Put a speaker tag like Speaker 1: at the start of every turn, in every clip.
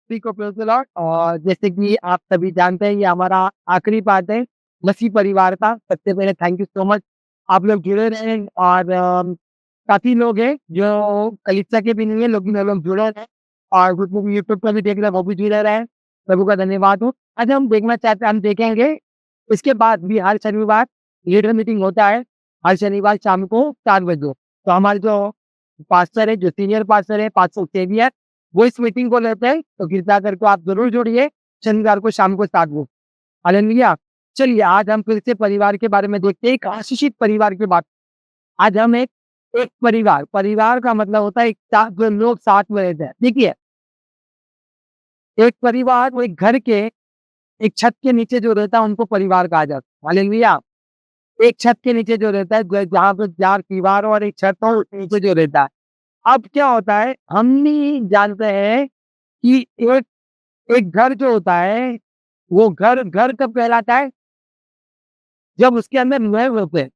Speaker 1: सभी को praise the Lord. और जैसे कि आप सभी जानते हैं, ये हमारा आखिरी पार्ट है मसीह परिवार का। सबसे पहले थैंक यू सो मच, आप लोग जुड़े रहें। और काफ़ी लोग हैं जो कलीसिया के भी नहीं है, लेकिन वो लोग जुड़े हैं और कुछ लोग यूट्यूब पर भी देख रहे हैं, वो भी जुड़े रहे। प्रभु का धन्यवाद हो। आज हम देखना चाहते हैं, हम देखेंगे इसके बाद भी हर शनिवार लीडर मीटिंग होता है, हर शनिवार शाम को 4 बजे। तो हमारे जो पास्टर है, जो सीनियर पास्टर है, पास्टर सेवियर, वो इस मीटिंग को लेते हैं। तो कृपया करके आप ज़रूर जुड़िए शनिवार को शाम को 7 बजे। हालेलुया! चलिए आज हम फिर से परिवार के बारे में देखते हैं, एक आशीषित परिवार की बात। आज हम एक एक परिवार, परिवार का मतलब होता है एक साथ जो लोग साथ में रहते हैं। देखिए, एक परिवार वो एक घर के एक छत के नीचे जो रहता है उनको परिवार कहा जाता है। हालेलुया! एक छत के नीचे जो रहता है, जहाँ पे 4 दीवार और एक छत हो उसके नीचे जो रहता है। अब क्या होता है, हम भी जानते हैं कि एक एक घर जो होता है, वो घर घर कब कहलाता है? जब उसके अंदर लोग होते हैं।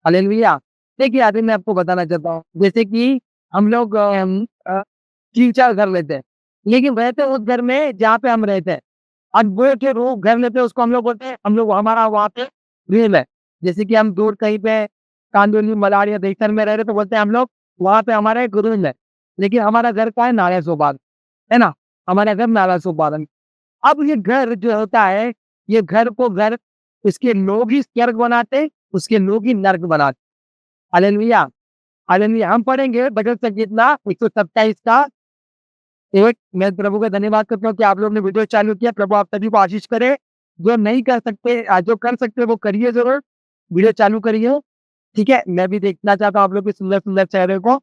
Speaker 1: हालेलुया! देखिए, अभी मैं आपको बताना चाहता हूँ, जैसे कि हम लोग 3-4 घर लेते हैं, लेकिन रहते उस घर में जहाँ पे हम रहते हैं। अब वो जो रो घर लेते हैं उसको हम लोग बोलते हैं, हम लोग हमारा वहाँ पे रेल है। जैसे कि हम दूर कहीं पे कांदोली, मलाड या देवसर में रह रहे तो बोलते हैं हम लोग वहाँ पे हमारा एक रूम है। लेकिन हमारा घर कहाँ है? नारायण सोपान, है ना? हमारा घर नारायण सोपान। अब ये घर जो होता है, ये घर को घर इसके लोग ही स्वर्ग बनाते, उसके लोग ही नर्क बनाते। हालेलुया! हालेलुया! हम पढ़ेंगे भजन संगीतना 127 का एक। मैं प्रभु का धन्यवाद करता हूँ कि आप लोगों ने वीडियो चालू किया। प्रभु आप सभी को आशीष करे। जो नहीं कर सकते जो कर सकते हैं वो करिए ज़रूर। वीडियो चालू करिए, ठीक है? मैं भी देखना चाहता हूँ आप लोग के सुंदर-सुंदर चेहरे को।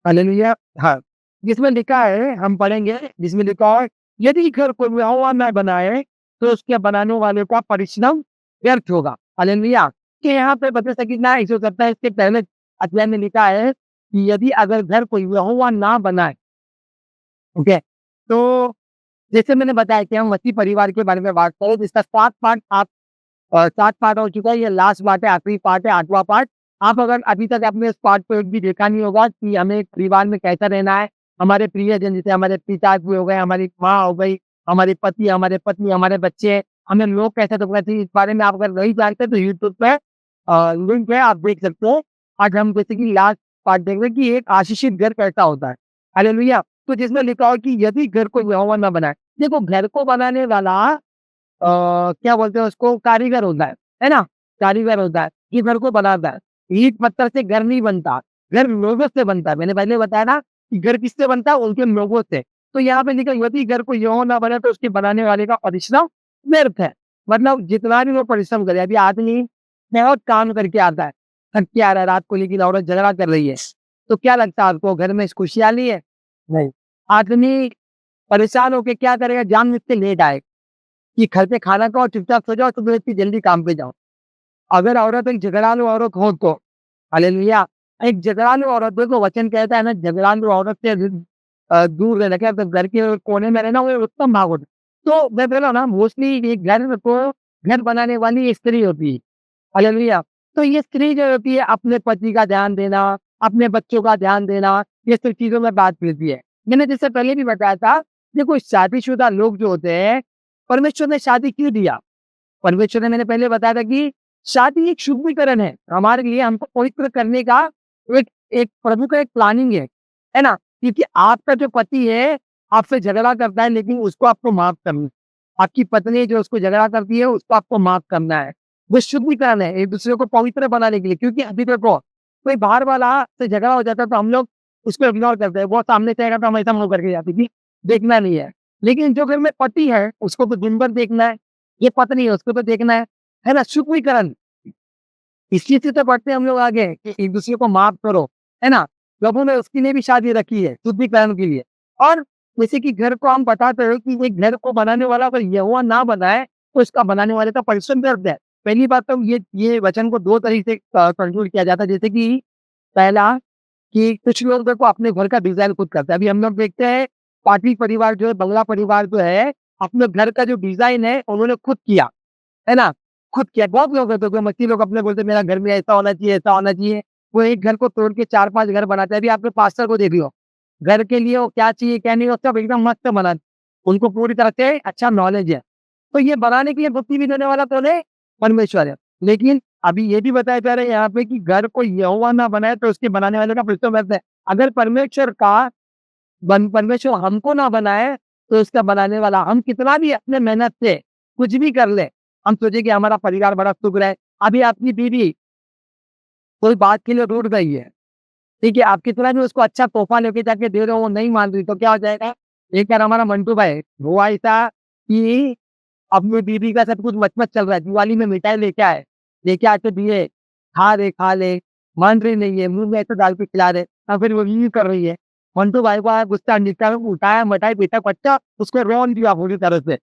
Speaker 1: हालेलुया! हाँ, जिसमें लिखा है हम पढ़ेंगे, जिसमें लिखा है, यदि घर कोई यहोवा न बनाए, तो उसके बनाने वाले का परिश्रम व्यर्थ होगा। हालेलुया! कि यहाँ पे बता सकी ना 127 के पहले अध्याय में लिखा है कि यदि अगर घर कोई यहोवा ना बनाए, ओके? तो जैसे मैंने बताया कि हम मसीह परिवार के बारे में बात करें, जिसका 7 पार्ट 7 पार्ट हो चुका है, ये लास्ट पार्ट है, आखिरी पार्ट है, 8वां पार्ट। आप अगर अभी तक आपने इस पार्ट को एक भी देखा नहीं होगा कि हमें एक परिवार में कैसा रहना है, हमारे प्रियजन जैसे हमारे पिताजी हो गए, हमारी माँ हो गई, हमारे पति, हमारे पत्नी, हमारे बच्चे, हमें लोग कैसे रखना चाहिए, इस बारे में आप अगर नहीं जानते तो यूट्यूब पे लिंक है, आप देख सकते हो। आज हम जैसे कि लास्ट पार्ट देख रहे हैं कि एक आशीषित घर कैसा होता है। हालेलुया! तो जिसमें लिखा हो कि यदि घर को यहोवा ना बनाए। देखो, घर को बनाने वाला क्या बोलते हैं उसको, कारीगर होता है ना? कारीगर होता है, ये घर को बनाता है। ईंट पत्थर से घर नहीं बनता, घर लोगों से बनता है। मैंने पहले बताया ना कि घर किससे बनता है? उनके लोगों से। तो यहाँ पे लिखा यदि घर को यों ना बने तो उसके बनाने वाले का परिश्रम व्यर्थ है। मतलब जितना भी वो परिश्रम करे, अभी आदमी बहुत काम करके आता है, थक के आ रहा है रात को, लेकिन औरत झगड़ा कर रही है, तो क्या लगता है आपको, घर में खुशहाली है? नहीं। आदमी परेशान होके क्या करेगा? जानबूझ के लेट आएगा कि घर पे खाना खाओ, चुपचाप सो जाओ, सुबह इतनी जल्दी काम पे जाओ। अगर औरत एक झगड़ालू औरत हो तो, हालेलुया! एक झगड़ालू औरत, देखो वचन कहता है ना, झगड़ालू औरत से दूर रहना, क्या तो घर के कोने में रहना, वो उत्तम भाग होता है। तो मैं बोला ना, मोस्टली ये घर को घर बनाने वाली स्त्री होती है। हालेलुया! तो ये स्त्री जो होती है अपने पति का ध्यान देना, अपने बच्चों का ध्यान देना, ये सब चीज़ों में बात मिलती है। मैंने जैसे पहले भी बताया था, देखो शादीशुदा लोग जो होते हैं, परमेश्वर ने शादी क्यों दिया? परमेश्वर ने, मैंने पहले बताया था कि शादी एक शुद्धिकरण है। हमारे लिए हमको पवित्र करने का एक एक प्रभु का एक प्लानिंग है ना? क्योंकि आपका जो पति है, आपसे झगड़ा करता है लेकिन उसको आपको माफ़ करना है। आपकी पत्नी जो उसको झगड़ा करती है, उसको आपको माफ़ करना है। वो शुद्धिकरण है, एक-दूसरे को पवित्र बनाने के लिए। क्योंकि अभी देखो, कोई बाहर वाला से झगड़ा हो जाता है तो हम लोग उसको इग्नोर करते हैं। वो सामने से आएगा तो हम ऐसा मुँह करके जाते हैं कि देखना नहीं है। लेकिन जो घर में पति है, उसको तो दिन भर देखना है। ये पत्नी है, उसको तो देखना है ना? शुक्रीकरण, इसी से तो बढ़ते हैं हम लोग आगे कि एक-दूसरे को माफ़ करो, है ना? प्रभु ने उसके लिए भी शादी रखी है, शुद्धिकरण के लिए। और जैसे कि घर को हम बताते हैं कि एक घर को बनाने वाला अगर यहोवा ना बनाए, तो इसका बनाने वाले का परिश्रम व्यर्थ है। पहली बात तो ये वचन को 2 तरीके से कंक्लूड किया जाता है। जैसे कि पहला, कि कुछ लोग देखो अपने घर का डिज़ाइन खुद करते हैं। अभी हम लोग देखते हैं, पाटिल परिवार जो है, बंगला परिवार जो है, अपने घर का जो डिज़ाइन है, उन्होंने खुद किया, है ना? खुद किया। बहुत लोग होते हैं, कोई मसीही लोग अपने बोलते हैं मेरा घर में ऐसा होना चाहिए, ऐसा होना चाहिए। वो एक घर को तोड़ के 4-5 घर बनाते हैं। अभी आपने पास्टर को देख लो, घर के लिए वो क्या चाहिए क्या नहीं, वो सब एकदम मस्त बना, उनको पूरी तरह से अच्छा नॉलेज है। तो ये बनाने के लिए बुद्धि भी देने वाला कौन है? परमेश्वर है। लेकिन अभी ये भी बताया जा रहा है यहाँ पे कि घर को यहोवा ना बनाए तो उसके बनाने वाले का फिर तो व्यर्थ है। अगर परमेश्वर हमको ना बनाए तो उसका बनाने वाला, हम कितना भी अपने मेहनत से कुछ भी कर ले, हम सोचे कि हमारा परिवार बड़ा सुख रहे। अभी आपकी बीवी कोई बात के लिए रूठ गई है, ठीक है, आप कितना भी उसको अच्छा तोहफा लेके जाके दे रहे हो, वो नहीं मान रही, तो क्या हो जाएगा? एक बार हमारा मंटू भाई हुआ ऐसा कि अपनी बीवी का सब कुछ मच-मच चल रहा है, दिवाली में मिठाई लेके आए तो दिए, खा ले, मान रही नहीं है, मुँह में ऐसे डाल के खिला रहे, और फिर वो यूँ कर रही है। मंटू भाई को आया गुस्सा, नीचा में उठाया, मिठाई पीटा पट्टा, उसको रौंद दिया पूरी तरह से।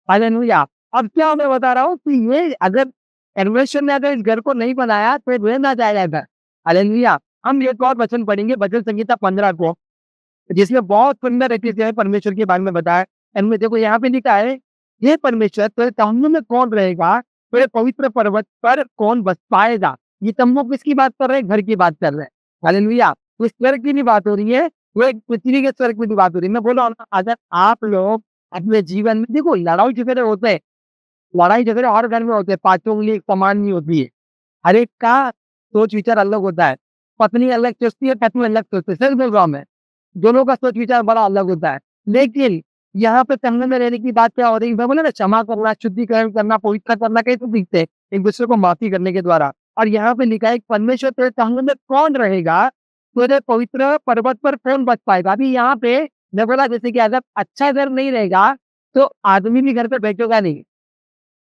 Speaker 1: हालेलुया! अब क्या मैं बता रहा हूँ कि ये अगर परमेश्वर ने अगर इस घर को नहीं बनाया तो ये रह ना जाएगा घर। हालेलुया! हम एक और वचन पढ़ेंगे भजन संहिता 15 को, जिसमें बहुत सुंदर रीति से परमेश्वर के बारे में बताया है। इनमें देखो यहाँ पे लिखा है, हे परमेश्वर तेरे तम्बू में कौन रहेगा? तेरे पवित्र पर्वत पर कौन बस पाएगा? ये तम्बू किसकी बात कर रहे हैं? घर की बात कर रहे हैं। हालेलुया! तो स्वर्ग की नहीं बात हो रही है, वो एक पृथ्वी के स्वर्ग की भी बात हो रही है। मैं बोल रहा हूँ ना, अगर आप लोग अपने जीवन में देखो लड़ाई झगड़े होते हैं, लड़ाई झगड़े हर घर में होते हैं, पाँचों उँगली एक समान नहीं होती है। हर एक का सोच विचार अलग होता है। पत्नी अलग सोचती है, पति अलग सोचते हैं। सच बोल रहा हूँ मैं। दोनों का सोच विचार बड़ा अलग होता है। लेकिन यहाँ पे संगम में रहने की बात क्या हो रही है? मैं बोला ना, क्षमा करना, शुद्धिकरण करना, पवित्र करना कैसे सीखते हैं? एक-दूसरे को माफ़ी करने के द्वारा। और यहाँ पे लिखा है, परमेश्वर तेरे संग में कौन रहेगा? तेरे पवित्र पर्वत पर कौन बस पाएगा? अभी यहाँ पे मैं बोला जैसे कि अगर अच्छा घर नहीं रहेगा, तो आदमी भी घर पे बैठेगा नहीं,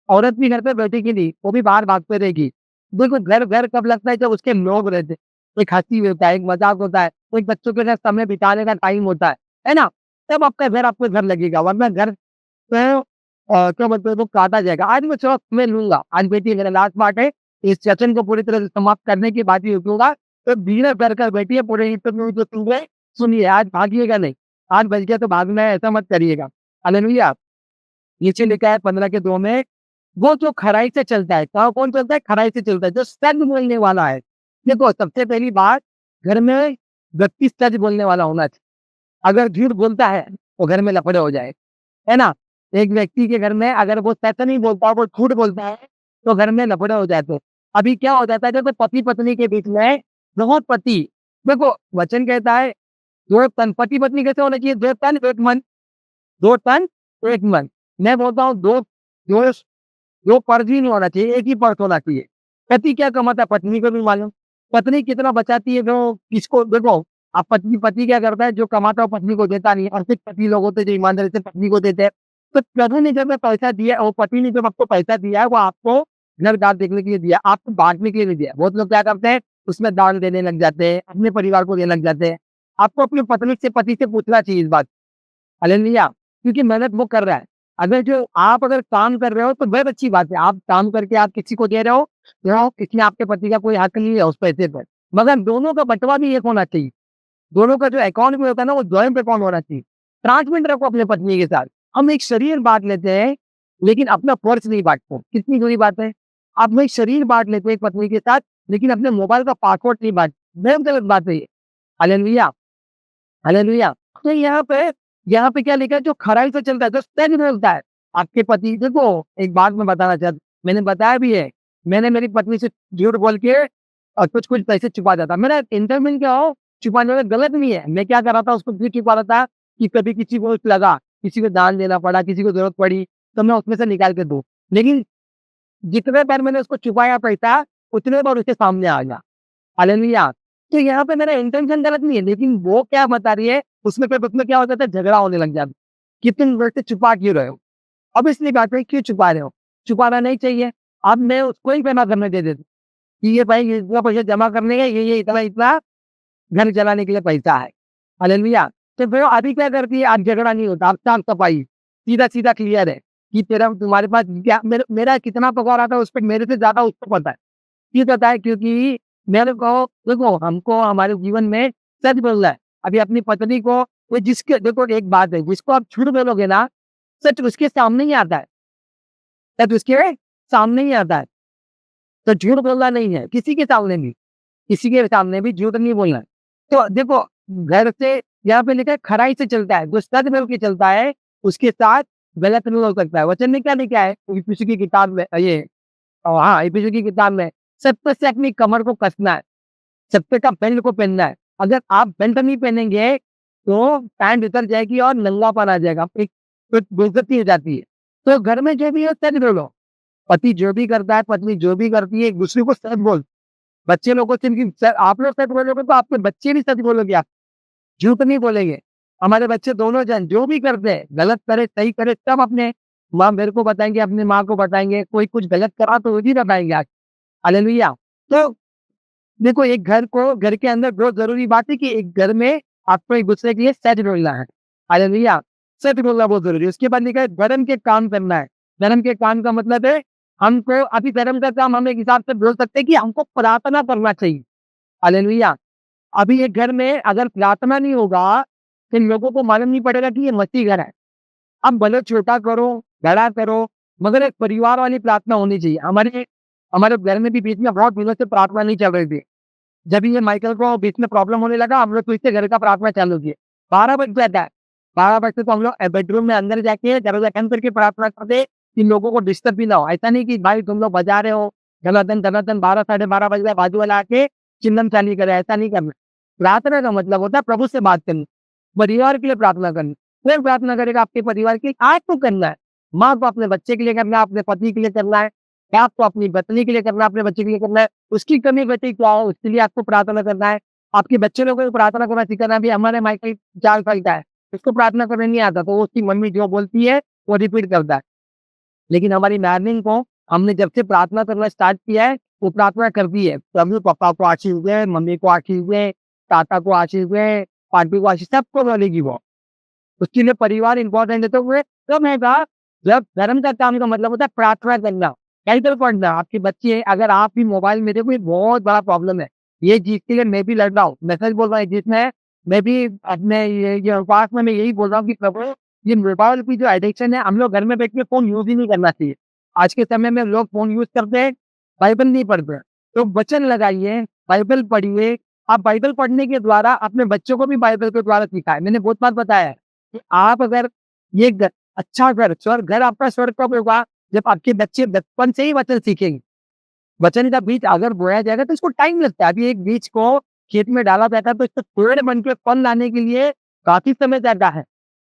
Speaker 1: औरत भी घर पे बैठेगी नहीं, वो भी बाहर भागते रहेगी। देखो घर कब लगता है? जब उसके लोग रहते हैं। एक हँसी होता है, एक मज़ाक होता है, एक बच्चों के साथ समय बिताने का टाइम होता है ना? तब आपका घर आपको घर लगेगा, वरना घर तो क्या बोलते हैं, वो काटा जाएगा। आज मैं थोड़ा समय लूँगा, आज बेटी मेरा लास्ट पार्ट है, इस सेशन को पूरी तरह से समाप्त करने के बाद ही रुकूँगा। तो धीरे कर बैठिए, पूरे इंटरव्यू जो सुन रहे हैं, सुनिए, आज भागिएगा नहीं, आज बच गया तो भागना है ऐसा मत करिएगा। हालेलुया! नीचे लिखा है 15 के 2 में, वो जो खराई से चलता है, कहाँ कौन चलता है? खराई से चलता है, जो सच बोलने वाला है। देखो सबसे पहली बात, घर में व्यक्ति सच बोलने वाला होना चाहिए। अगर झूठ बोलता है, तो घर में लफड़े हो जाए, है ना? एक व्यक्ति के घर में अगर वो सच नहीं बोलता, वो झूठ बोलता है, तो घर में लफड़े हो जाते हैं। अभी क्या हो जाता है, जैसे पति-पत्नी के बीच में, बहुत पति, देखो वचन कहता है, दो तन, पति-पत्नी कैसे होना चाहिए? दो तन एक मन, दो तन एक मन। मैं बोलता हूँ दो 2 पर्स ही नहीं होना चाहिए, एक ही पर्स होना चाहिए। पति क्या कमाता है, पत्नी को भी मालूम। पत्नी कितना बचाती है, जो किसको देखो, अब पति क्या करता है, जो कमाता है वो पत्नी को देता नहीं है, और कुछ पति लोग होते हैं जो ईमानदारी से पत्नी को देते हैं। तो प्रभु ने जब पैसा दिया, वो पति ने जब आपको पैसा दिया है, वो आपको घर-द्वार देखने के लिए दिया, आपको बाँटने के लिए नहीं दिया। बहुत लोग क्या करते हैं, उसमें दान देने लग जाते हैं, अपने परिवार को देने लग जाते हैं। आपको अपनी पत्नी से, पति से पूछना चाहिए इस बात, हालेलुया! क्योंकि मेहनत वो कर रहा है। अगर काम कर रहे हो तो बहुत अच्छी बात है। आप काम करके आप किसी को दे रहे हो, इसमें आपके पति का कोई हक नहीं है उस पैसे पर। मगर दोनों का बँटवा भी एक होना चाहिए। दोनों का जो अकाउंट में होता है ना, वो जॉइंट अकाउंट होना चाहिए। ट्रांसपेरेंट रखो अपनी पत्नी के साथ। हम एक शरीर बाँट लेते हैं, लेकिन अपना पर्स नहीं बाँटते। कितनी बुरी बात है। आप एक शरीर बाँट लेते हो एक पत्नी के साथ, लेकिन अपने मोबाइल का पासवर्ड नहीं बहुत गलत बात है ये। हालेलुया! हालेलुया! तो यहाँ पे क्या लिखा है, जो खराई से चलता है, जो सच बोलता है। आपके पति देखो, एक बात मैं बताना चाहता, मैंने बताया भी है, मैंने मेरी पत्नी से झूठ बोल के कुछ-कुछ पैसे छुपा दिया था। मेरा इंटेंशन क्या हो, छुपाने में गलत नहीं है। मैं क्या कर रहा था, उसको क्यों छुपा रहा था कि कभी किसी को लगा, किसी को दान देना पड़ा, किसी को ज़रूरत पड़ी, तो मैं उसमें से निकाल के दूँ। लेकिन जितने बार मैंने उसको छुपाया पैसा, उतने बार उसके सामने आ गया। हालेलुया! तो यहाँ पे मेरा इंटेंशन गलत नहीं है, लेकिन वो क्या बता रही है, उसमें क्या हो जाता है, झगड़ा होने लग जाता है, कि तुम मेरे से छुपा क्यों रहे हो? अब इसलिए बात है, क्यों छुपा रहे हो? छुपाना नहीं चाहिए। अब मैं उसको ही जमा करने दे देता हूँ, कि ये भाई ये इतना पैसा जमा करने का, ये इतना-इतना घर चलाने के लिए पैसा है। हालेलुया! तो फिर अभी क्या करती है, अब झगड़ा नहीं होता, अब साफ-सफाई, सीधा-सीधा क्लियर है, कि तेरा तुम्हारे पास क्या, मेरा कितना पगार आता है, उस पे मेरे से ज़्यादा उसको पता है। क्यों पता है? क्योंकि मेरे को देखो, हमको हमारे जीवन में सच बोलना है। अभी अपनी पत्नी को, वो जिसके देखो एक बात है, जिसको आप झूठ बोलोगे ना, सच उसके सामने ही आता है। सच उसके सामने ही आता है। तो झूठ बोलना नहीं है, किसी के सामने भी झूठ नहीं बोलना है। तो देखो, घर से यहाँ पे लिखा है खराई से चलता है, जो सच बोल के चलता है, उसके साथ गलत नहीं हो सकता है। वचन में क्या लिखा है? ईपीएससी की किताब में ये हाँ, ईपीएससी की किताब में, सत्य से अपनी कमर को कसना है, सत्य का बेल्ट को पहनना है। अगर आप बेल्ट नहीं पहनेंगे, तो पैंट उतर जाएगी और नंगापन आ जाएगा, एक तो बेइज्जती हो जाती है। तो घर में जो भी है सच बोलो, पति जो भी करता है, पत्नी जो भी करती है, एक-दूसरे को सच बोल। बच्चे लोगों से भी स आप लोग सच बोलोगे तो आपके बच्चे भी सच बोलोगे आप, झूठ नहीं बोलेंगे। हमारे बच्चे दोनों जन जो भी करते हैं, गलत करे, सही करे, सब अपने माँ मेरे को बताएँगे, अपनी माँ को बताएँगे, कोई कुछ गलत करा तो वो भी बताएँगे आज। हालेलुया! तो देखो एक घर के अंदर बहुत ज़रूरी बात है कि एक घर में आपको एक-दूसरे के लिए सच बोलना है। हालेलुया! सच बोलना बहुत ज़रूरी है। उसके बाद लिखा है धर्म के काम करना है। धर्म के काम का मतलब है हमको अभी धर्म का काम हम एक हिसाब से बोल सकते हैं कि हमको प्रार्थना करना चाहिए। हालेलुया! अभी एक घर में अगर प्रार्थना नहीं होगा, तो लोगों को मालूम नहीं पड़ेगा कि ये मसीह घर है। आप भले छोटा करो, बड़ा करो, मगर एक परिवार वाली प्रार्थना होनी चाहिए। हमारे हमारे घर में भी बीच में बहुत दिनों से प्रार्थना नहीं चल रही थी। जब ये माइकल को बीच में प्रॉब्लम होने लगा, हम लोग फिर से घर का प्रार्थना चालू किए। 12 बज जाता है, 12 बजे तो हम लोग बेडरूम में अंदर जाके दरवाज़ा बंद करके प्रार्थना करते हैं कि लोगों को डिस्टर्ब भी ना हो। ऐसा नहीं कि भाई तुम लोग बजा रहे हो, धनाधन 12 साढ़े 12 बज गए, बाजू वाला आके चिल्लम चाली करे, ऐसा नहीं करना। प्रार्थना का मतलब होता है प्रभु से बात करनी, परिवार के लिए प्रार्थना करनी। फिर प्रार्थना करेगा आपके परिवार के लिए, आज तो करना है। माँ को अपने बच्चे के लिए करना है, अपने पति के लिए करना है, बाप को अपनी पत्नी के लिए करना है, अपने बच्चे के लिए करना है। उसकी कमी घटी क्या हो, उसके लिए आपको प्रार्थना करना है। आपके बच्चे लोगों को प्रार्थना करना सिखाना भी। हमारे माइकल 4 साल का है, उसको प्रार्थना करना नहीं आता, तो वो उसकी मम्मी जो बोलती है, वो रिपीट करता है। लेकिन हमारी मॉर्निंग को हमने जब से प्रार्थना करना स्टार्ट किया है, वो प्रार्थना करती है। प्रभु पापा को आशीष दे, मम्मी को आशीष दे, ताता को आशीष दे, पांटी को आशीष, सबको बोलेगी वो। उसके लिए परिवार इम्पोर्टेंट है, तो वो कब हैगा जब धर्म का काम का मतलब होता है प्रार्थना करना, बाइबल पढ़ना। आपके बच्चे अगर आप भी मोबाइल में देखो, ये बहुत बड़ा प्रॉब्लम है। ये चीज़ के लिए मैं भी लड़ रहा हूँ, मैं सच बोल रहा हूँ, जिसमें मैं भी अपने ये उपवास में मैं यही बोल रहा हूँ कि प्रभु ये मोबाइल की जो एडिक्शन है, हम लोग घर में बैठ के फ़ोन यूज़ ही नहीं करना चाहिए। आज के समय में लोग फ़ोन यूज़ करते हैं, बाइबल नहीं पढ़ते। तो वचन लगाइए, बाइबल पढ़िए। आप बाइबल पढ़ने के द्वारा अपने बच्चों को भी बाइबल के द्वारा सिखाएँ। मैंने बहुत बार बताया है कि आप अगर ये अच्छा घर आपका स्वर्ग कब होगा? जब आपके बच्चे बचपन से ही वचन सीखेंगे। वचन का बीज अगर बोया जाएगा तो इसको टाइम लगता है। अभी एक बीज को खेत में डाला जाता है तो इसको पेड़ बन के फल लाने के लिए काफ़ी समय जाता है।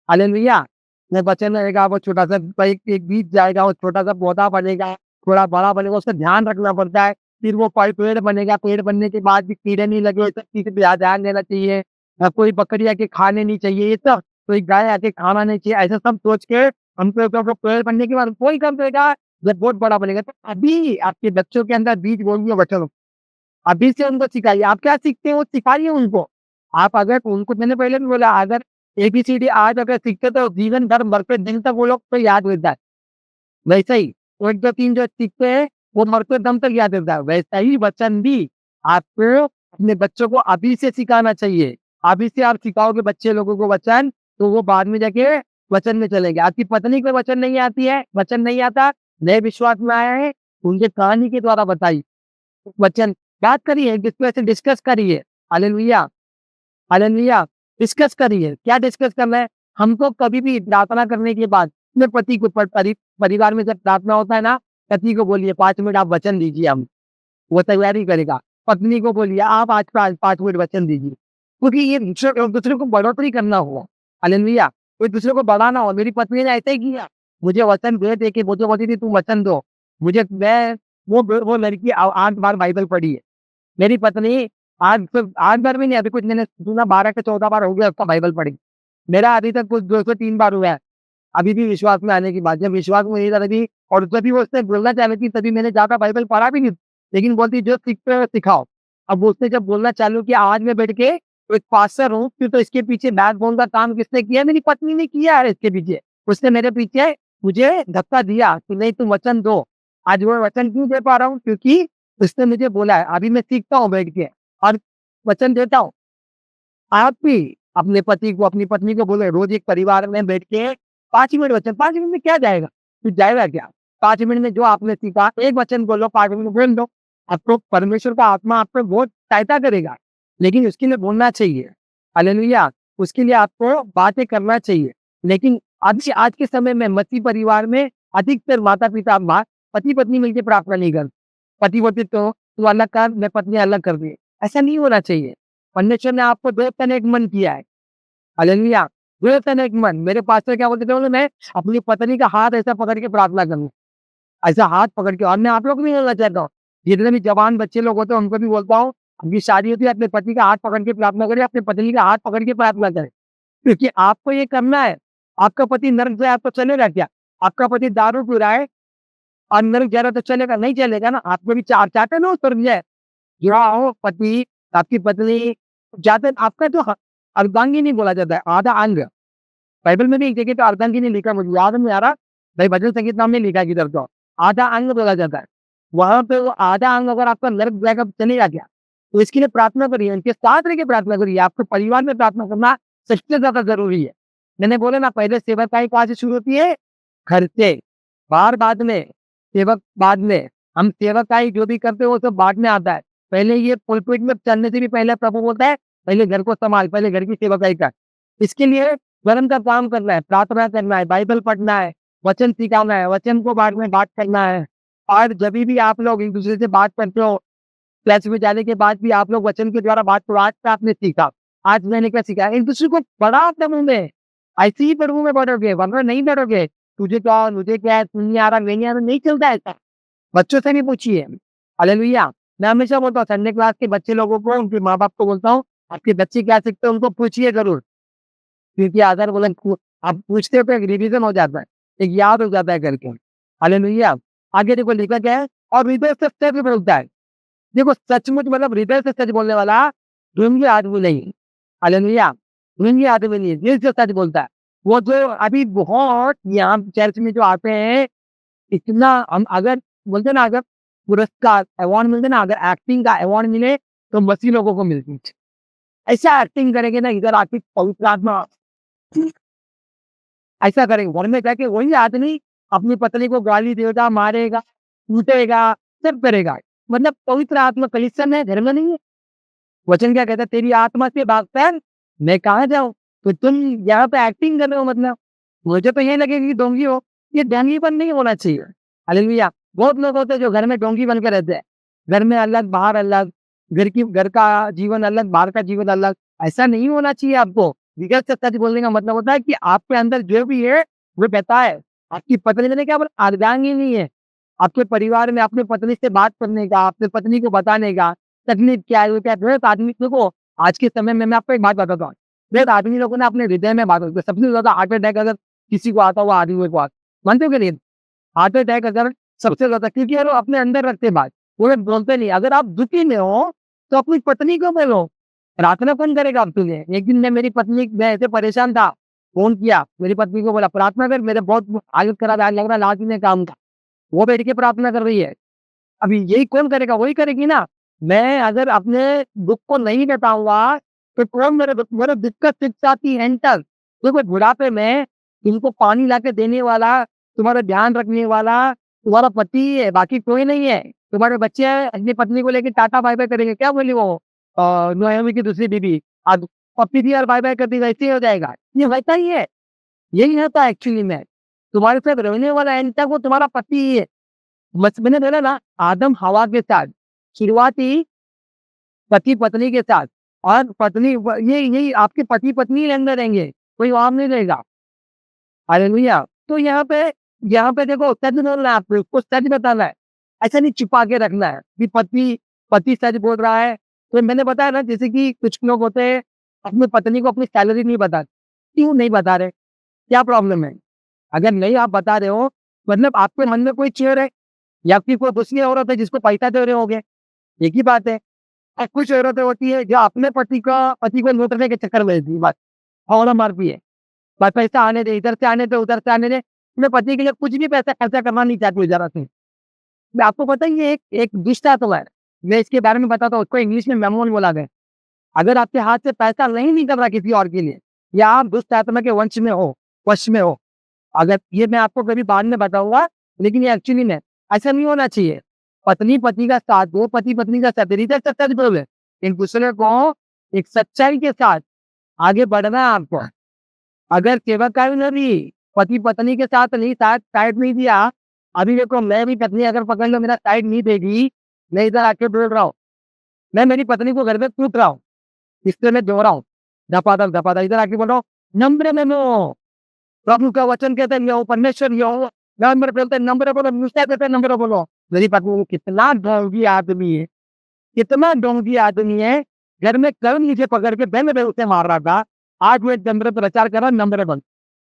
Speaker 1: हालेलुया! में वचन रहेगा, वो छोटा-सा एक एक बीज जाएगा, वो छोटा-सा पौधा बनेगा, थोड़ा बड़ा बनेगा, उसका ध्यान रखना पड़ता है। फिर वो पेड़ बनेगा, पेड़ बनने के बाद भी कीड़े नहीं लगे, सब चीज़ पे ध्यान देना चाहिए। कोई बकरी आके खाने नहीं चाहिए, ये सब। कोई गाय आके खाना नहीं चाहिए, ऐसा सब सोच के हमको तो पेड़ बनने के बाद कोई कब देगा जब बहुत बड़ा बनेगा। तो अभी आपके बच्चों के अंदर बीज बोइए वचन, अभी से उनको सिखाइए। आप क्या सीखते हैं वो सिखाइए उनको। आप अगर उनको, मैंने पहले भी बोला, अगर एबीसीडी आज अगर सीखते तो जीवन भर मरते दिन तक वो लोग को याद रहता है। वैसे ही 1, 2, 3 जो सीखते हैं वो मरते दम तक याद रहता है। वैसा ही वचन भी आपको अपने बच्चों को अभी से सिखाना चाहिए। अभी से आप सिखाओगे बच्चे लोगों को वचन, तो वो बाद में जाके वचन में चलेंगे। आपकी पत्नी को वचन नहीं आती है, वचन नहीं आता, नए विश्वास में आया है, उनके कहानी के द्वारा बताइए। वचन बात करिए, एक-दूसरे से डिस्कस करिए। हालेलुया! हालेलुया! डिस्कस करिए, क्या डिस्कस करना है? हमको कभी भी प्रार्थना करने के बाद अपने पति को परिवार में जब प्रार्थना होता है ना, पति को बोलिए 5 मिनट आप वचन दीजिए हम, वो तैयारी करेगा। पत्नी को बोलिए आप आज 5 मिनट वचन दीजिए। क्योंकि ये एक-दूसरे को बढ़ोतरी करना हो। हालेलुया! एक-दूसरे को बढ़ाना हो। मेरी पत्नी ने ऐसा ही किया। मुझे वचन दे के मुझे बोलती थी, "तू वचन दो।" मैं वो लड़की 8 बार बाइबल पढ़ी है। मेरी पत्नी आज बार भी नहीं, अभी कुछ मैंने सुना 12 से 14 बार हो गया उसका बाइबल पढ़ी। मेरा अभी तक कुछ 2 से 3 बार हुआ है। अभी भी विश्वास में आने के बाद, जब विश्वास में नहीं था तभी, और तभी वो उससे बोलना चाह रही थी, तभी मैंने ज़्यादा बाइबल पढ़ा भी नहीं। लेकिन बोलती जो सीखते हो सिखाओ। अब वो उसने जब बोलना चालू किया, आज मैं बैठ के एक पास्टर हूँ, फिर तो इसके पीछे बैकबोन का काम किसने किया? मेरी पत्नी ने किया है इसके पीछे। उसने मेरे पीछे मुझे धक्का दिया कि नहीं तुम वचन दो। आज वो वचन क्यों दे पा रहा हूँ? क्योंकि उसने मुझे बोला है। अभी मैं सीखता हूँ बैठ के और वचन देता हूँ। आप भी अपने पति को, अपनी पत्नी को बोले रोज़ एक परिवार में बैठ के 5 मिनट वचन, 5 मिनट में क्या जाएगा? कुछ जाएगा क्या? 5 मिनट में जो आपने सीखा, एक वचन बोलो, 5 मिनट में बोल दो। आपको परमेश्वर का आत्मा आप पे बहुत सहायता करेगा, लेकिन उसके लिए बोलना चाहिए। हालेलुया। उसके लिए आपको बातें करना चाहिए। लेकिन आज के समय में मसीह परिवार में अधिकतर माता-पिता पति-पत्नी मिलके प्रार्थना नहीं करते। पति बोलते तो तू अलग कर, मैं पत्नी अलग कर दी। ऐसा नहीं होना चाहिए। परमेश्वर ने आपको 2 तन एक मन किया है। हालेलुया। 2 तन एक मन। मेरे पास्टर क्या बोलते थे बोले मैं अपनी पत्नी का हाथ ऐसा पकड़ के प्रार्थना करूँ। ऐसा हाथ पकड़ के और मैं आप लोग को भी बोलना चाहता हूँ। जितने भी जवान बच्चे लोग होते हैं उनको भी बोलता हूँ, अभी शादी होती है अपने पति का हाथ पकड़ के प्रार्थना करें, अपनी पत्नी का हाथ पकड़ के प्रार्थना करें। क्योंकि आपको ये करना है। आपका पति नर्क जाए तो चलेगा क्या? आपका पति दारू पी रहा है और नर्क जा रहा है तो चलेगा? नहीं चलेगा ना। आपको भी चाहते हैं ना स्वर्ग जाए। जुड़ा हो पति, आपकी पत्नी जाते आपका तो अर्धांगिनी बोला जाता है, आधा अंग। बाइबल में भी एक जगह पे अर्धांगिनी लिखा मुझे याद नहीं आ रहा। भाई भजन संगीत नाम में लिखा है किधर तो। आधा अंग बोला जाता है। वहाँ पे वो आधा अंग अगर आपका नर्क जाएगा तो चलेगा क्या? तो इसके लिए प्रार्थना करिए, उनके साथ रह के प्रार्थना करिए। आपको परिवार में प्रार्थना करना सबसे ज़्यादा ज़रूरी है। मैंने बोला ना पहले सेवकाई कहाँ से शुरू होती है? घर से। बाहर बाद में, सेवक बाद में। हम सेवकाई जो भी करते हैं वो सब बाद में आता है। पहले ये पुलपिट में चलने से भी पहले प्रभु बोलता है, पहले घर को संभाल, पहले घर की सेवकाई कर। इसके लिए वरन का काम करना है, प्रार्थना करना है, बाइबल पढ़ना है, वचन सिखाना है, वचन को बाद में बात करना है। और जभी भी आप लोग एक-दूसरे से बात करते हो, क्लास में जाने के बाद भी आप लोग वचन के द्वारा बात करो, आज क्या आपने सीखा? आज मैंने क्या सीखा? एक-दूसरे को बढ़ाओ प्रभु में, ऐसे ही प्रभु में बढ़ोगे, वरना नहीं बढ़ोगे। तुझे क्या, मुझे क्या है, तू नहीं आ रहा, मैं नहीं आ रहा, नहीं चलता ऐसा। बच्चों से भी पूछिए। हालेलुया। मैं हमेशा बोलता हूँ संडे क्लास के बच्चे लोगों को, उनके माँ-बाप को बोलता हूँ, आपके बच्चे क्या सीखते हैं उनको पूछिए ज़रूर। क्योंकि अगर बोले आप पूछते हो तो एक रिवीजन हो जाता है, एक याद हो जाता है करके। हालेलुया। आगे देखो लिखा क्या है? और हृदय से सच बोलता है। देखो सचमुच मतलब हृदय से सच बोलने वाला ढोंगी आदमी नहीं। हालेलुया। ढोंगी आदमी नहीं है, दिल से सच बोलता है। वो जो अभी बहुत यहाँ चर्च में जो आते हैं, इतना हम अगर बोलते हैं ना, अगर पुरस्कार अवार्ड मिलते ना, अगर एक्टिंग का अवार्ड मिले तो मसीह लोगों को मिलती है। ऐसा एक्टिंग करेंगे ना इधर आके पवित्र आत्मा ऐसा करेंगे, घर में जाके वही आदमी अपनी पत्नी को गाली देगा, मारेगा, पीटेगा, सब करेगा। मतलब पवित्र आत्मा कलीसिया में है, घर में नहीं है। वचन क्या कहता है? तेरी आत्मा से भागता है, मैं कहाँ जाऊँ? तो तुम यहाँ पे एक्टिंग कर रहे हो मतलब। मुझे तो यही लगेगा कि ढोंगी हो। ये ढोंगीपन नहीं होना चाहिए। हालेलुया। बहुत लोग होते हैं जो घर में ढोंगी बन के रहते हैं। घर में अलग, बाहर अलग, घर का जीवन अलग, बाहर का जीवन अलग। ऐसा नहीं होना चाहिए आपको। विगत से सच बोलने का मतलब होता है कि आपके अंदर जो भी है, वो बताए। आपकी पत्नी ने क्या बोला? अर्धांगिनी है। आपके परिवार में अपनी पत्नी से बात करने का, अपनी पत्नी को बताने का, तकलीफ क्या है, वो क्या है। बहुत आदमी देखो, आज के समय में मैं आपको एक बात बताता हूँ। बहुत आदमी लोगों ने अपने हृदय में बात होती है। सबसे ज़्यादा हार्ट अटैक अगर किसी को आता हुआ आदमी को मानते हो कि नहीं? हार्ट अटैक अगर सबसे ज़्यादा, क्योंकि यार वो अपने अंदर रखते बात, वो लोग बोलते नहीं। अगर आप दुखी में हो, तो अपनी पत्नी को बोलो, प्रार्थना कौन करेगा आपके लिए? एक दिन मैं ऐसे परेशान था, फ़ोन किया, मेरी पत्नी को बोला प्रार्थना कर, मेरे बहुत हालत खराब है, आज लग रहा है लास्ट दिन है काम का। वो बैठ के प्रार्थना कर रही है। अभी यही कौन करेगा? वही करेगी ना। मैं अगर अपने दुःख को नहीं बताऊँगा, तो कौन मेरे दिक्कत सिखाती एंटर। देखो बुढ़ापे में तुमको पानी लाके देने वाला, तुम्हारा ध्यान रखने वाला, तुम्हारा पति है, बाकी कोई नहीं है। तुम्हारे बच्चे हैं, अपनी पत्नी को लेके टाटा बाय-बाय करेंगे। क्या बोली वो नोएमी की दूसरी बीबी, अब पप्पी दी और बाय-बाय कर दी, वैसे ही हो जाएगा। ये वैसा ही है। यही होता है एक्चुअली में। तुम्हारे साथ रहने वाला एंड तक वो तुम्हारा पति ही है। बस मैंने बोला ना, आदम हवा के साथ शुरुआती पति-पत्नी के साथ, और पत्नी व ये यही आपके पति-पत्नी अंदर रहेंगे, कोई और नहीं रहेगा। हालेलुया! तो यहाँ पे देखो सच बोलना है आपको, उसको सच बताना है। ऐसा नहीं छुपा के रखना है कि पति सच बोल रहा है। तो मैंने बताया ना, जैसे कि कुछ लोग होते हैं अपनी पत्नी को अपनी सैलरी नहीं बताते। क्यों नहीं बता रहे? क्या प्रॉब्लम है? अगर नहीं आप बता रहे हो, मतलब आपके मन में कोई चीर है, या फिर कोई दूसरी औरत है जिसको पैसा दे रहे होगे, एक ही बात है। और कुछ औरतें होती है जो अपने पति को लूटने के चक्कर में रहती है, बस हौला मारती है। बस पैसा आने दे, इधर से आने दे, उधर से आने दे। अपने पति के लिए कुछ भी पैसा खर्चा करना नहीं चाहती ज़रा से। मैं आपको पता है ये एक एक दुष्ट आत्मा है। मैं इसके बारे में बताता हूँ, उसको इंग्लिश में मैमोन बोला गया है। अगर आपके हाथ से पैसा नहीं निकल रहा किसी और के लिए, या आप दुष्ट आत्मा के वश में हो, अगर ये मैं आपको कभी बाद में बताऊँगा, लेकिन ये एक्चुअली में ऐसा नहीं होना चाहिए। पत्नी पति का साथ दो, पति पत्नी का साथ, हृदय से सच बोले। एक दूसरे को एक सच्चाई के साथ आगे बढ़ना है आपको। अगर सेवकाई ने भी पति पत्नी के साथ नहीं साथ साइड नहीं दिया, अभी देखो मैं भी पत्नी अगर पकड़ लो मेरा साइड नहीं देगी, मैं इधर आके बोल रहा हूँ, मैं मेरी पत्नी को घर में कूट रहा हूँ, इसलिए मैं जो रहा हूँ धपाधप इधर आके बोल रहा हूँ, नम्र में लो, प्रभु का वचन कहते हैं, परमेश्वर नंबर बोलते नंबर बोलो, मुझसे कहते नंबर बोलो। मेरी पत्नी कितना ढोंगी आदमी है, कितना ढोंगी आदमी है, घर में कल नीचे पकड़ के मैं उसे मार रहा था, आज वो नंबर प्रचार कर रहा नंबर बन।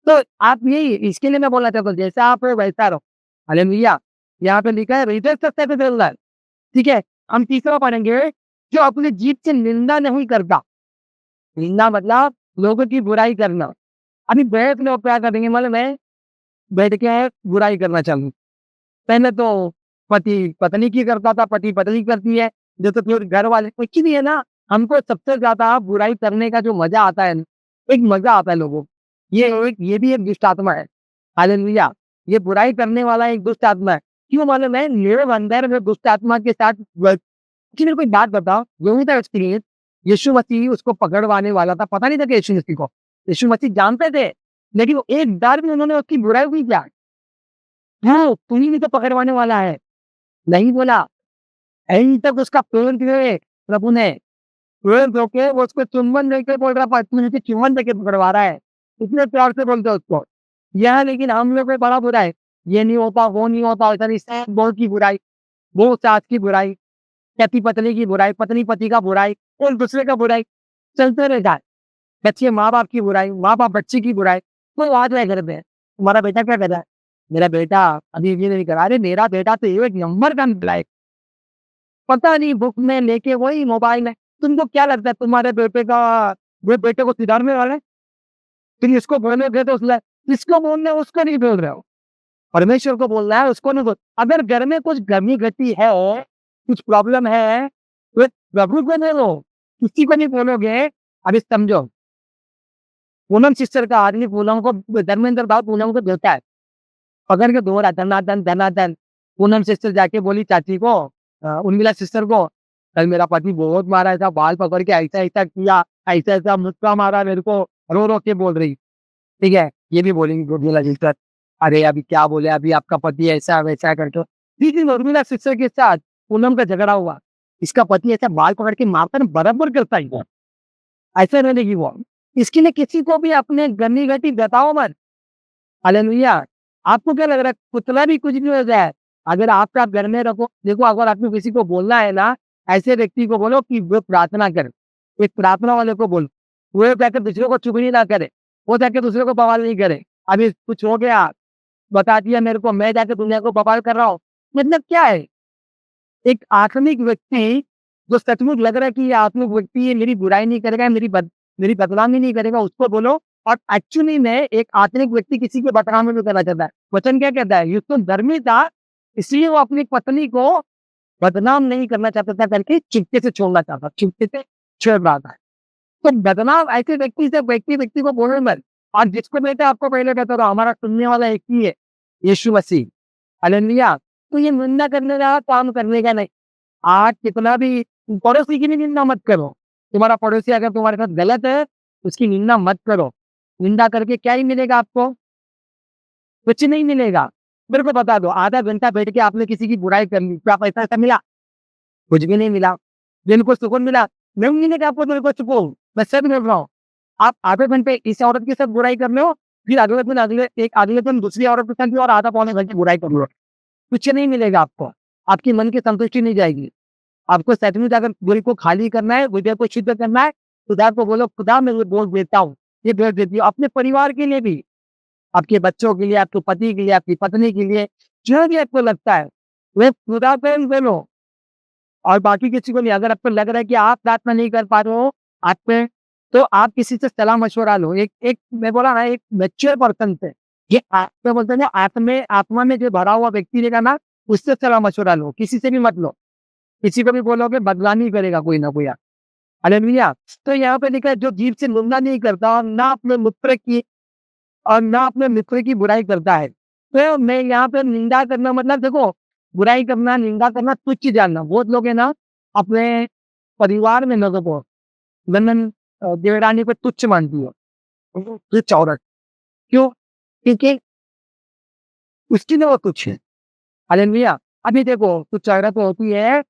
Speaker 1: तो आप यही इसके लिए मैं बोलना चाहता हूँ, जैसा आप हो वैसा रहो। हालेलुया। यहाँ पे लिखा है रिजेक्ट सक्सेस, ठीक है। हम तीसरा पढ़ेंगे, जो अपनी जीत से निंदा नहीं करता। निंदा मतलब लोगों की बुराई करना। अभी बहुत लोग क्या करेंगे, मतलब मैं बैठ के बुराई करना चालू। पहले तो पति पत्नी की करता था, पति पत्नी करती है, जो तो फिर घर वाले कुछ भी है ना, हमको सबसे ज्यादा बुराई करने का जो मजा आता है, एक मजा आता है लोगों को। ये भी एक दुष्ट आत्मा है। हालेलुया। ये बुराई करने वाला एक दुष्ट आत्मा है। क्यों मालूम है? मेरे अंदर में दुष्ट आत्मा के साथ कि मेरे को एक बात बताओ, वही था एक्सपीरियंस। यीशु मसीह उसको पकड़वाने वाला था, पता नहीं था कि यीशु मसीह को, यीशु मसीह जानते थे, लेकिन वो एक बार भी उन्होंने उसकी बुराई भी किया। हाँ, तू ही नहीं तो पकड़वाने वाला है, नहीं बोला। यहीं तक उसका प्रेम किए प्रभु ने, प्रेम होके वो उसको चुम्बन देके बोल रहा, तू मुझे चुम्बन देके पकड़वा रहा है, इतने प्यार से बोलते उसको। यह लेकिन हम लोग को बड़ा बुरा है, ये नहीं होता, वो नहीं होता, ऐसा नहीं, सब बहुत की बुराई, वो सास की बुराई, पति पत्नी की बुराई, पत्नी पति का बुराई, एक दूसरे का बुराई चलते रहता है। बच्चे माँ बाप की बुराई, माँ बाप बच्चे की बुराई। कोई बात है घर में, तुम्हारा बेटा क्या कर रहा है? मेरा बेटा अभी ये नहीं करा। अरे मेरा बेटा तो एक नंबर का निकला है, पता नहीं बुक में लेके वही मोबाइल में। तुमको क्या लगता है तुम्हारे बेटे का, वो बेटे को सुधारने वाला है? फिर इसको बोलने दे तो किसको बोलना है, उसको नहीं बोल रहे हो, परमेश्वर को बोलना है, उसको नहीं बोल। अगर घर में कुछ कमी घटी है, कुछ प्रॉब्लम है, तो प्रभु को नहीं लो, किसी को नहीं बोलोगे। अभी समझो, पूनम सिस्टर का आदमी पूनम को, धर्मेंद्र भाव पूनम को देता है, पकड़ के दो रहा धनाधन धनाधन। पूनम सिस्टर जाके बोली चाची को, उर्मिला सिस्टर को, कल मेरा पति बहुत मारा, ऐसा बाल पकड़ के ऐसा ऐसा किया, ऐसा ऐसा मुक्का मारा मेरे को, रो रो के बोल रही। ठीक है, ये भी बोलेंगी उर्मिला सिस्टर, अरे अभी क्या बोले, अभी आपका पति ऐसा वैसा करके। जिस दिन उर्मिला सिस्टर के साथ पूनम का झगड़ा हुआ, इसका पति ऐसा बाल पकड़ के मारता ना, बराबर करता ही वो, ऐसा रहने की वो। इसके लिए किसी को भी अपने गन्नी घटी बताओ मत। हालेलुया। आपको क्या लग रहा है कुतला भी कुछ नहीं हो जाए, अगर आपका घर में रखो। देखो, अगर आपको किसी को बोलना है ना, ऐसे व्यक्ति को बोलो कि वो प्रार्थना करे, एक प्रार्थना वाले को बोलो, वो जाकर दूसरे को चुगली ना करे, वो जाके दूसरे को बवाल नहीं करे। अभी कुछ हो गया, बता दिया मेरे को, मैं जाके दुनिया को बवाल कर रहा हूँ, मतलब क्या है? एक आत्मिक व्यक्ति जो सचमुच लग रहा है कि ये आत्मिक व्यक्ति ये मेरी बुराई नहीं करेगा, मेरी बदनामी नहीं करेगा, उसको बोलो। और एक्चुअली में एक आत्मिक व्यक्ति किसी के बदनामी नहीं करना चाहता है। वचन क्या कहता है? यूसुफ धर्मी था, इसलिए वो अपनी पत्नी को बदनाम नहीं करना चाहता था करके चुपके से छोड़ना चाहता, चुपके से छोड़ रहा था। तो बदनाम ऐसे व्यक्ति से व्यक्ति को बोलने मत। और जिसको बेटा आपको पहले कहता था, हमारा सुनने वाला एक ही है, यीशु मसीह। हालेलुया। तो ये निंदा करने का काम करने का नहीं। आज कितना भी पड़ोसी की भी निंदा मत करो। तुम्हारा पड़ोसी अगर तुम्हारे साथ गलत है, उसकी निंदा मत करो। निंदा करके क्या ही मिलेगा आपको? कुछ नहीं मिलेगा। मेरे को बता दो, आधा घंटा बैठ के आपने किसी की बुराई कर ली, क्या पैसा ऐसा मिला? कुछ भी नहीं मिला। दिल को सुकून मिला? नहीं मिलेगा आपको दिल को सुकून। मैं सच बोल रहा हूँ। आप आधे घंटे इस औरत के साथ बुराई कर लो, फिर अगले दिन दूसरी औरत के साथ भी और आधा पौने घंटे बुराई कर लो, कुछ नहीं मिलेगा आपको। आपकी मन की संतुष्टि नहीं जाएगी। आपको सचमुच अगर दिल को खाली करना है, हृदय को शुद्ध करना है, खुदा को बोलो, खुदा मैं ये बोल देता हूँ, ये भेज देती हूँ, अपने परिवार के लिए भी, आपके बच्चों के लिए, आपके पति के लिए, आपकी पत्नी के लिए, जो भी आपको लगता है, वह खुदा पे बोलो। और बाकी किसी को नहीं। अगर आपको लग रहा है कि आप प्रार्थना नहीं कर पा रहे हो आप पे, तो आप किसी से सलाह मशवरा लो। एक एक मैं बोला ना, एक मैच्योर पर्सन से, ये आप बोलते हैं ना, आत्मा में जो भरा हुआ व्यक्ति रहेगा ना, उससे सलाह मशवरा लो, किसी से भी मत लो। किसी को भी बोलोगे बदनामी करेगा कोई ना कोई। हालेलुया। तो यहाँ पे लिखा है, जो जीभ से निंदा नहीं करता और ना अपने मित्र की बुराई करता है। तो मैं यहाँ पे निंदा करना मतलब, देखो, बुराई करना, निंदा करना, तुच्छ जानना। बहुत लोग है ना, अपने परिवार में लोगों को, वरन देवरानी को तुच्छ मानती है, तुच्छ औरत। क्यों? क्योंकि उसके लिए वो तुच्छ है। हालेलुया! अभी देखो तुच्छ औरत वो होती है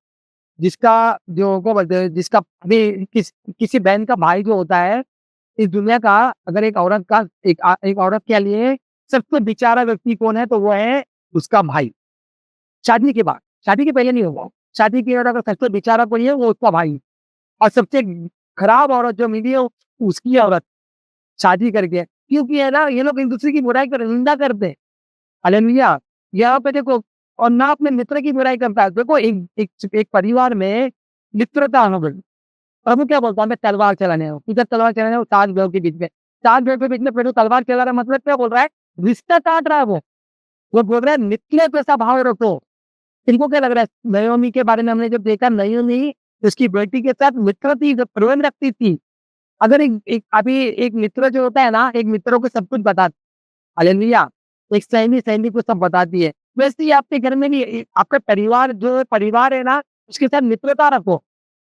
Speaker 1: जिसका जो क्या बोलते हैं जिसका अभी किसी बहन का भाई जो होता है, इस दुनिया का अगर एक औरत के लिए सबसे बेचारा व्यक्ति कौन है तो वो है उसका भाई। शादी के बाद, शादी के पहले नहीं होगा। शादी के बाद अगर सबसे बेचारा कोई है वो उसका भाई और सबसे खराब औरत जो मिली है वो उसकी औरत शादी करके। क्योंकि है ना ये लोग एक-दूसरे की बुराई कर निंदा करते हैं। हालेलुया! यहाँ पे देखो और ना अपने मित्र की बुराई करता है। देखो एक एक एक परिवार में मित्रता हो गई। प्रभु क्या बोलता है मैं तलवार चलाने हूँ। किधर तलवार चलाने हूँ? 7 भेड़ों के बीच में। 7 भेड़ों के बीच में प्रभु तलवार चला रहा है मतलब क्या बोल रहा है? रिश्ता काट रहा है वो। वो बोल रहा है मित्र जैसा भाव रखो। इनको क्या लग रहा है नयोमी के बारे में हमने जब देखा नयोमी उसकी बेटी के साथ मित्र थी, जो प्रेम रखती थी। अगर एक एक अभी एक मित्र जो होता है ना, एक मित्र को सब कुछ बता हालेलुया! एक सहेली सहेली को सब बताती है। वैसे ही आपके घर में भी आपका परिवार जो परिवार है ना, उसके साथ मित्रता रखो।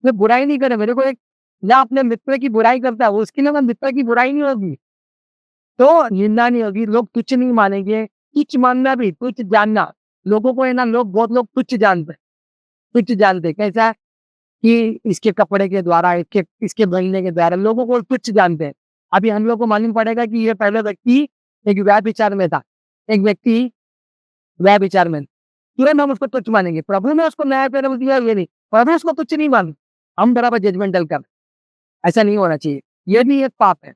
Speaker 1: मैं बुराई नहीं कर रहा, मेरे को एक ना अपने मित्र की बुराई करता है, वो उसके लिए ना मित्र की बुराई नहीं होगी, तो निंदा नहीं होगी, लोग तुच्छ नहीं मानेंगे। तुच्छ मानना भी, तुच्छ जानना, लोगों को है ना बहुत लोग तुच्छ जानते हैं, तुच्छ जानते हैं। कैसा? कि इसके कपड़े के द्वारा, इसके इसके बनने के द्वारा लोगों को तुच्छ जानते हैं। अभी हम लोग को मालूम पड़ेगा कि ये पहला व्यक्ति एक व्यभिचार में था, एक व्यक्ति व्यभिचार में, तुरंत हम उसको तुच्छ मानेंगे। प्रभु ने उसको न्याय पे दिया ये नहीं, प्रभु उसको तुच्छ नहीं मान, हम बराबर जजमेंटल कर, ऐसा नहीं होना चाहिए। ये भी एक पाप है।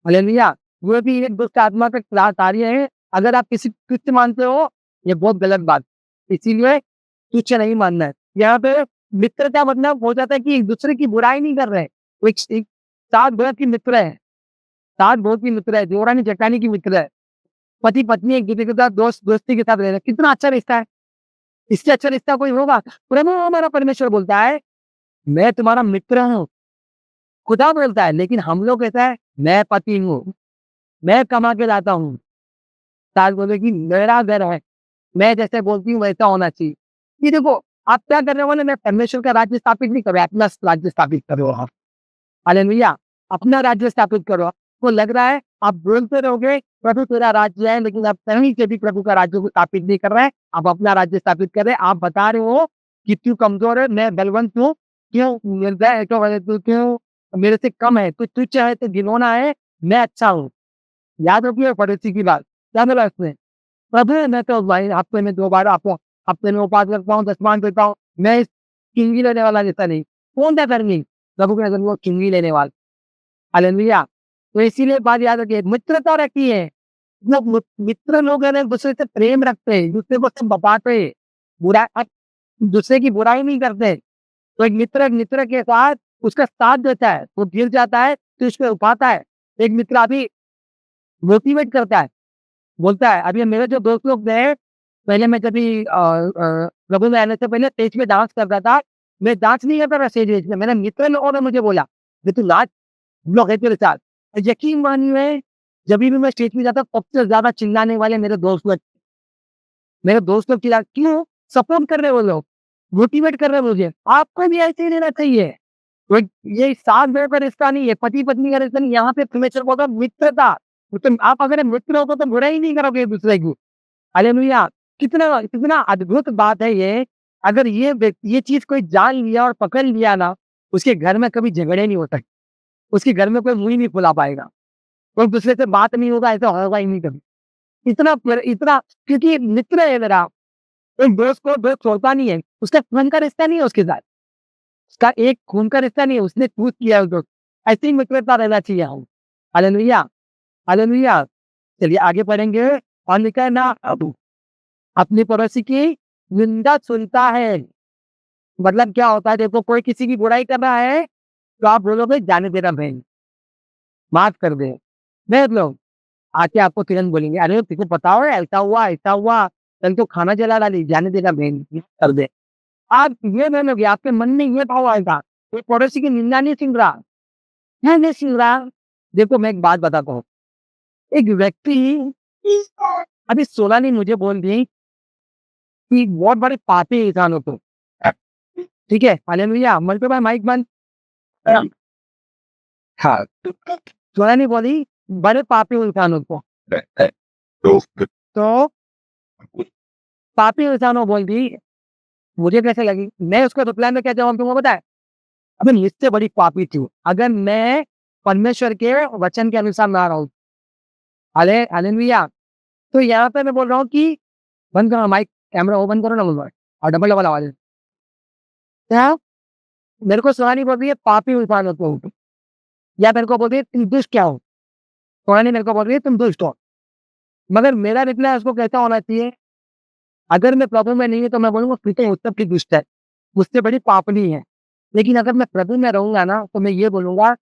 Speaker 1: हालेलुया! वो भी एक दुष्ट आत्मा का कार्य है। अगर आप किसी को तुच्छ मानते हो, ये बहुत गलत बात। इसीलिए तुच्छ नहीं मानना है। यहाँ पे मित्रता मतलब हो जाता है कि एक-दूसरे की बुराई नहीं कर रहे हैं। वो एक सात भरत की मित्र है, सात भरत की मित्र है, देवरानी-जेठानी की मित्र है। पति-पत्नी एक-दूसरे के साथ दोस्ती के साथ रह रहे हैं। कितना अच्छा रिश्ता है। इससे अच्छा रिश्ता कोई होगा? प्रभु हमारा परमेश्वर बोलता है, मैं तुम्हारा मित्र हूँ। खुदा बोलता है, लेकिन हम लोग कैसा है, मैं पति हूँ, मैं कमा के लाता हूँ। सास बोलेगी मेरा घर है, मैं जैसे बोलती हूँ वैसा होना चाहिए। ये देखो, आप क्या कर रहे हो ना मैं परमेश्वर का राज्य स्थापित नहीं कर रहे, अपना राज्य स्थापित कर रहे हो आप। हालेलुया! अपना राज्य स्थापित करो। आपको लग रहा है आप बोलते रहोगे प्रभु तेरा राज्य है, लेकिन आप कहीं से भी प्रभु का राज्य को स्थापित नहीं कर रहे हैं। आप अपना राज्य स्थापित कर रहे हैं। आप बता रहे हो कि तू कमज़ोर है, मैं बलवंत हूँ। क्यों निर्दय है, तू क्यों मेरे से कम है, तू तुच्छ है, तू घिनौना है, मैं अच्छा हूँ। याद रखिए पड़ोसी की बात। क्या बोला उसने? प्रभु मैं तो भाई हफ्ते में 2 बार आपको हफ्ते में उपवास रखता हूँ, दशमान देता हूँ। मैं इस किंगी लेने वाला जैसा नहीं। कौन था धर्मी? प्रभु की नज़र में वो किंगी लेने वाला। हालेलुया! तो इसीलिए बात याद रखिए मित्रता रखी है। मतलब मित्र लोग है ना एक-दूसरे से प्रेम रखते हैं, एक-दूसरे को सब बताते हैं। बुरा दूसरे की बुराई नहीं करते। तो एक मित्र मित्र के साथ उसका साथ देता है, वो गिर जाता है तो उसको उठाता है। एक मित्र अभी मोटिवेट करता है, बोलता है अभी मेरे जो दोस्त लोग थे, पहले मैं जब भी प्रभु में आने से पहले स्टेज पे डांस करता था। मैं डांस नहीं करता था स्टेज पे, मेरे मित्र लोगों ने मुझे बोला, "ये तू नाच, हम लोग हैं तेरे साथ।" यकीन मानिए जभी भी मैं स्टेज पे जाता सबसे ज़्यादा चिल्लाने वाले मेरे दोस्त लोग। मेरे दोस्त लोग चिल्ला क्यों? सपोर्ट कर रहे हैं वो लोग, मोटिवेट कर रहे हैं मुझे। आपको भी ऐसे ही रहना चाहिए। तो ये सास-बहू का रिश्ता नहीं है, पति-पत्नी का रिश्ता नहीं, यहाँ पे परमेश्वर बोल रहा है मित्रता। तो आप अगर मित्र हो तो बुराई नहीं करोगे एक-दूसरे की। हालेलुया! कितना कितना अद्भुत बात है ये। अगर ये चीज़ कोई जान लिया और पकड़ लिया ना, उसके घर में कभी झगड़े नहीं हो सकते। उसके घर में कोई मुँह ही नहीं फुला पाएगा। कोई दूसरे से बात नहीं होगा, ऐसा होगा ही नहीं कभी। इतना क्योंकि मित्र है मेरा, एक दोस्त को दोस्त छोड़ता नहीं है, उसका खून का रिश्ता नहीं है उसके साथ। उसका एक खून का रिश्ता नहीं है, उसने चूज़ किया है उसको। ऐसी ही मित्रता रहना चाहिए हम। हालेलुया! हालेलुया! चलिए आगे बढ़ेंगे और लिखा है ना अब अपने पड़ोसी की निंदा सुनता है। मतलब क्या होता है देखो कोई किसी की बुराई कर रहा है, तो आप बोलोगे जाने दे ना बहन, माफ़ कर दे। देख लो, आके आपको तुरंत बोलेंगे, "अरे! तेको पता है ऐसा हुआ, कल तो खाना जला डाली, जाने दे ना बहन, माफ़ कर दे।" आप ये मानोगे, आपके मन में ये भाव आएगा, कोई पड़ोसी की निंदा नहीं सुन रहा, है नहीं सुन रहा। देखो मैं एक बात बताता हूँ, एक व्यक्ति अभी सोना ने मुझे बोल दी कि बहुत बड़े पापी इंसान हो तुम। ठीक है? हालेलुया! मन पे भाई माइक बंद। हाँ, सुना नहीं बोली बड़े पापी इंसानों को। तो पापी इंसानों बोल दी, मुझे कैसे लगी? मैं उसको रिप्लाई में क्या जवाब दूँगा पता है? अबे मैं इससे बड़ी पापी थी, अगर मैं परमेश्वर के वचन के अनुसार ना रहूँ। हालेलुया! तो यहाँ पे मैं बोल रहा हूँ कि बंद करो माइक, कैमरा वो बंद करो ना बोल और डबल-डबल आवाज़ है। क्या? मेरे को सुहानी बोल रही है पापी इंसान हो तुम, या मेरे को बोल रही है तुम दुष्ट क्या हो? सुहानी मेरे को बोल रही है तुम दुष्ट हो। मगर मेरा रिप्लाई उसको कैसा होना चाहिए? अगर मैं प्रभु में नहीं हूँ तो मैं बोलूँगा फिर तो वो सब की दुष्ट है, मुझसे बड़ी पापनी है। लेकिन अगर मैं प्रभु में रहूँगा ना तो मैं ये बोलूँगा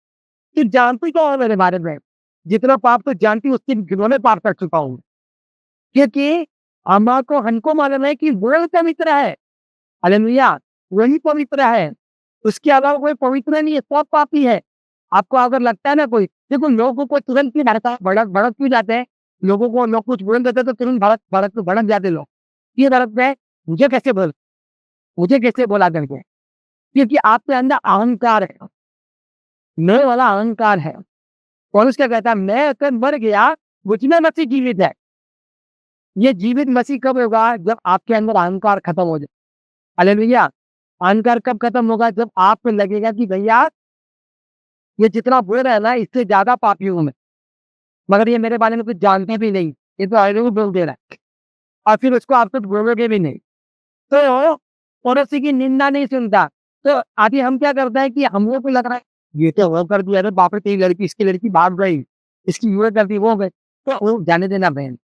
Speaker 1: कि जानती कौन है मेरे बारे में? जितना पाप तो जानती उसके गिनों में पाप कर चुका हूँ। क्योंकि हमको मालूम है कि वो पवित्र है। हालेलुया! वही पवित्र है। उसके अलावा कोई पवित्र नहीं है, सब पापी है। आपको अगर लगता है ना कोई देखो लोगों को तुरंत क्यों भड़कता भड़क क्यों जाते हैं? लोगों को लोग कुछ बोल देते हैं तो तुरंत भड़क जाते लोग। क्यों भड़कते हैं? मुझे कैसे बोला करके? क्योंकि आपके अंदर अहंकार है, मैं वाला अहंकार है। पौलुस क्या कहता है? मैं अगर मर गया, मुझ में मसीह जीवित है। ये जीवित मसीह कब होगा? जब आपके अंदर अहंकार खत्म हो जाए। हालेलुया! अहंकार कब खत्म होगा? जब आपको लगेगा कि भैया ये जितना बोल रहा है ना इससे ज़्यादा पापी हूँ मैं, मगर ये मेरे बारे में कुछ जानते भी नहीं, ये तो अहिर बोल दे रहा है और फिर उसको आप कुछ बोलोगे भी नहीं। तो पड़ोसी की निंदा नहीं सुनता। तो आगे हम क्या करते हैं कि हम लोग को लग रहा है ये तो वो कर दिया, अरे बाप रे! तेरी लड़की इसकी लड़की भाग गई, इसकी ये कर दी, वो हो गई। तो वो जाने देना बहन,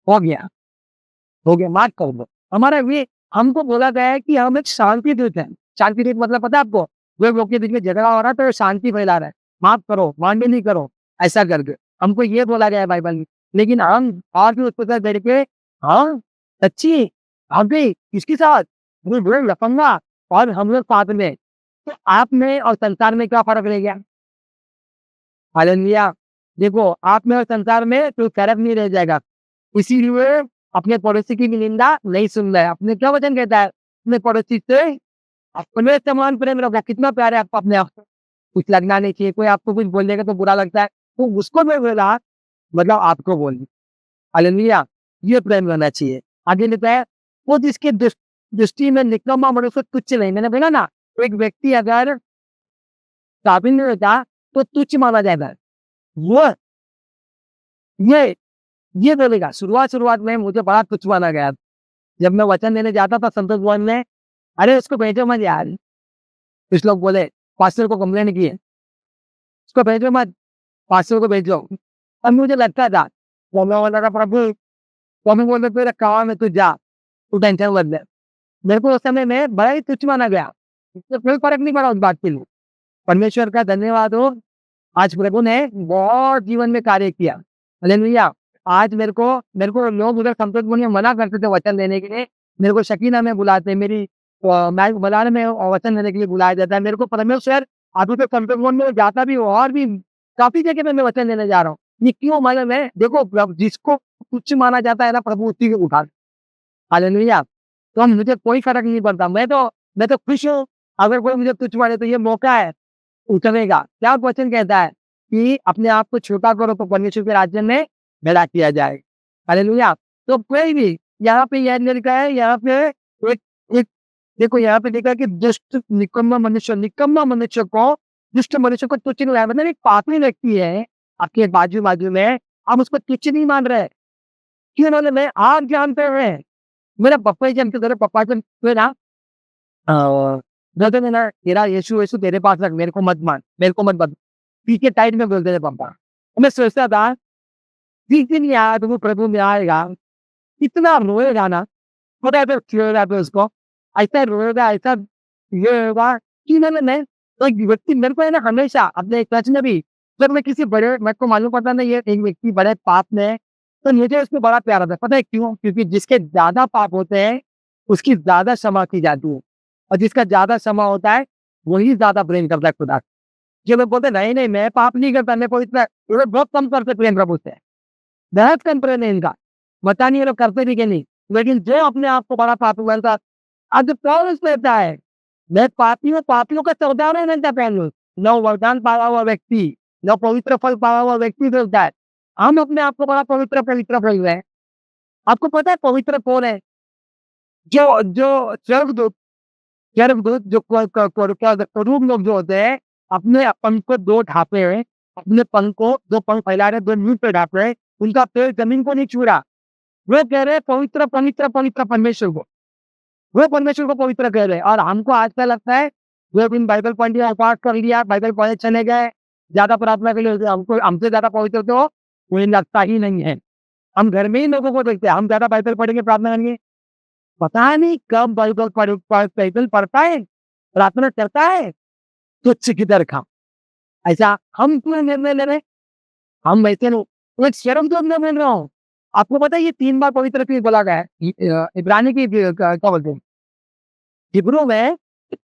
Speaker 1: हो गया, माफ़ कर दो। हमारा ये हमको बोला गया है कि हम एक शांति दूत हैं। शांति दूत मतलब पता है आपको? 2 लोग के बीच में झगड़ा हो रहा है तो शांति फैला रहा है। माफ़ करो, मांडे नहीं करो, ऐसा करके। हमको ये बोला गया है बाइबल में। लेकिन हम और भी उसके साथ बैठ के हाँ, सच्ची भाग गई, किसके साथ? वो लफंगा और हम लोग साथ में। तो आप में और संसार में क्या फ़र्क रह गया? हालेलुया! देखो आप में और संसार में कोई फ़र्क नहीं रह जाएगा। इसीलिए अपने पड़ोसी की भी निंदा नहीं सुनना है। अपने क्या वचन कहता है? अपने पड़ोसी से अपने समान प्रेम रखो। कितना प्यार है आपको अपने आप से। कुछ लगना नहीं चाहिए, कोई आपको कुछ बोल देगा तो बुरा लगता है, तो उसको नहीं बोला मतलब आपको बोल दी। हालेलुया! ये प्रेम रहना चाहिए। आगे लिखा है, वो जिसकी दृष्टि में निकम्मा मनुष्य तुच्छ नहीं। मैंने बोला ना, एक व्यक्ति अगर काबिल नहीं होता, तो तुच्छ माना जाएगा। वो ये ये बोलेगा, शुरुआत में मुझे बड़ा तुच्छ माना गया। जब मैं वचन देने जाता था संतोष भवन में, "अरे उसको भेजो मत यार।" कुछ लोग बोले, पास्टर को कंप्लेंट किए, "उसको भेजो मत, पास्टर को भेजो।" अब मुझे लगता था, तो मैं बोला था, "प्रभु" स्वामी बोलते तेरा काम है तू जा, तू टेंशन मत ले। मेरे को उस समय में बड़ा ही तुच्छ माना गया। इससे कोई फ़र्क नहीं पड़ा उस बात के लिए। परमेश्वर का धन्यवाद हो, आज प्रभु ने बहुत जीवन में कार्य किया। हालेलुया! आज मेरे को लोग उधर संतोष भवन में मना करते थे वचन देने के लिए। मेरे को शकीना में बुलाते, मैं मलाड में वचन देने के लिए बुलाया जाता है। मेरे को परमेश्वर अभी तो संतोष भवन में जाता भी हूँ और भी काफ़ी जगह पे मैं वचन देने जा रहा हूँ। ये क्यों मालूम है? देखो जिसको तुच्छ माना जाता है ना प्रभु उसी को उठा हालेलुया! तो मुझे कोई फ़र्क नहीं पड़ता। मैं तो खुश हूँ, अगर कोई मुझे तुच्छ माने तो ये मौका है उतरेगा। क्या वचन कहता है कि अपने आप को छोटा करो तो परमेश्वर के राज्य में बड़ा किया जाएगा। हालेलुया! तो कोई भी यहाँ पे यह लिखा है, यहाँ पे एक एक देखो यहाँ पे लिखा है कि दुष्ट निकम्मा मनुष्य को दुष्ट मनुष्य को तुच्छ नहीं मतलब एक पापी व्यक्ति है आपके बाजू-बाजू में, आप उसको तुच्छ नहीं मान रहे। क्यों बोले मैं आप जानते हैं, मेरे पापा ही जानते थे, पापा जो है ना अ, बोलते थे ना तेरा यीशु तेरे पास रख, मेरे को मत बता। पीछे टाइट में बोलते थे पापा। मैं सोचता था जिस दिन यार वो प्रभु में आएगा, इतना रोएगा ना, पता है फिर क्यों होगा फिर उसको? ऐसा रोएगा, ऐसा ये होगा कि मैं एक व्यक्ति मेरे को है ना हमेशा अपने सच में भी जब मैं किसी बड़े मेरे को मालूम पड़ता ना ये एक व्यक्ति बड़े पाप में है, तो मुझे उसको बड़ा प्यार आता है। पता है क्यों? क्योंकि जिसके ज़्यादा पाप होते हैं, उसकी ज़्यादा क्षमा की जाती है और जिसका ज़्यादा क्षमा होता है, वही ज़्यादा प्रेम करता है खुदा से। जो लोग बोलते हैं नहीं मैं पाप नहीं करता, मैं पवित्र ये लोग बहुत कम करते प्रेम प्रभु से। बहुत कम प्रेम है इनका। पता नहीं ये लोग करते भी कि नहीं। लेकिन जो अपने आप को बड़ा पापी मानता आज पौलुस कहता है, मैं पापी हूँ, पापियों का सरदार नहीं बनता पहलू। न वरदान पाया हुआ व्यक्ति, न पवित्र फल पाया हुआ व्यक्ति बोलता है हम अपने आप को बड़ा पवित्र पवित्र फल रहे हैं। आपको पता है पवित्र कौन है? जो जो स्वर्गदूत स्वर्गदूत जो करूब लोग जो होते हैं, अपने पंख को 2 ढाँपे हुए, अपने पंख को 2 पंख फैला रहे, 2 मुँह पे ढाँप रहे, उनका पैर ज़मीन को नहीं छू रहा। वो कह रहे हैं पवित्र, पवित्र, पवित्र परमेश्वर को। वो परमेश्वर को पवित्र कह रहे हैं और हमको आजकल लगता है, 2 दिन बाइबल पढ़ लिया, पाठ कर लिया, बाइबल पढ़ने चले गए, ज़्यादा प्रार्थना के लिए हमको हमसे ज़्यादा पवित्र तो कोई लगता ही नहीं है। हम घर में ही लोगों को देखते हैं, हम ज़्यादा बाइबल पढ़ेंगे, प्रार्थना करेंगे। पता नहीं कब बाइबल बाइबल पढ़ता है, प्रार्थना करता है, तुच्छ की तरह खा। ऐसा हम क्यों निर्णय ले रहे हैं? हम वैसे लोग मैं शर्म तो अंदर मिल रहा हूँ। आपको पता है ये 3 बार पवित्र क्यों बोला गया है? इब्रानी की क्या बोलते हैं? हिब्रू में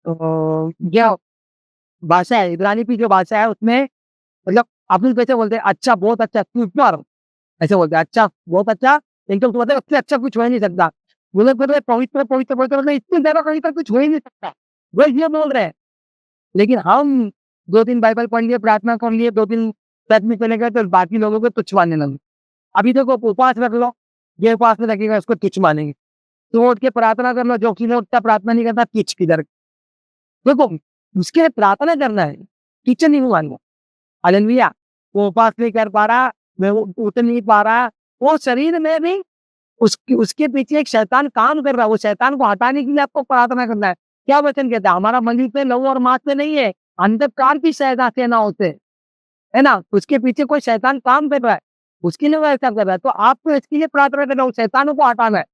Speaker 1: जो भाषा है, इब्रानी की जो भाषा है उसमें मतलब आप लोग कैसे बोलते हैं अच्छा, बहुत अच्छा, सुपर ऐसे बोलते हैं, अच्छा, बहुत अच्छा, एकदम तो मतलब उससे अच्छा कुछ हो ही नहीं सकता। वो लोग बोल रहे हैं पवित्र, पवित्र, पवित्र मतलब इससे ज़्यादा पवित्र कुछ हो ही नहीं सकता। वो ये बोल रहे हैं। लेकिन हम 2 दिन बाइबल पढ़ लिए, प्रार्थना कर लिए, 2 दिन चर्च में चले गए तो बाकी लोगों को तुच्छ मानने लगे। अभी देखो उपवास रख लो, ये उपवास में रखेगा इसको तुच्छ मानेंगे। तो उठ के प्रार्थना कर लो, जो कि उठता प्रार्थना नहीं करता तुच्छ किधर। देखो उसके लिए प्रार्थना करना है, किचन नहीं मानना। हालेलुया! वो उपवास नहीं कर पा रहा, मैं वो उठ नहीं पा रहा, वो शरीर में भी उसके उसके पीछे एक शैतान काम कर रहा है, वो शैतान को हटाने के लिए आपको प्रार्थना करना है। क्या वचन कहता है? हमारा मंदिर पे लहू और मांस से नहीं है, अंधकार की शैतान सेनाओं से, है ना? उसके पीछे कोई शैतान काम कर रहा है, उसके लिए वो ऐसा कर रहा है। तो आपको इसके लिए प्रार्थना करना है, उस शैतानों को हटाना है,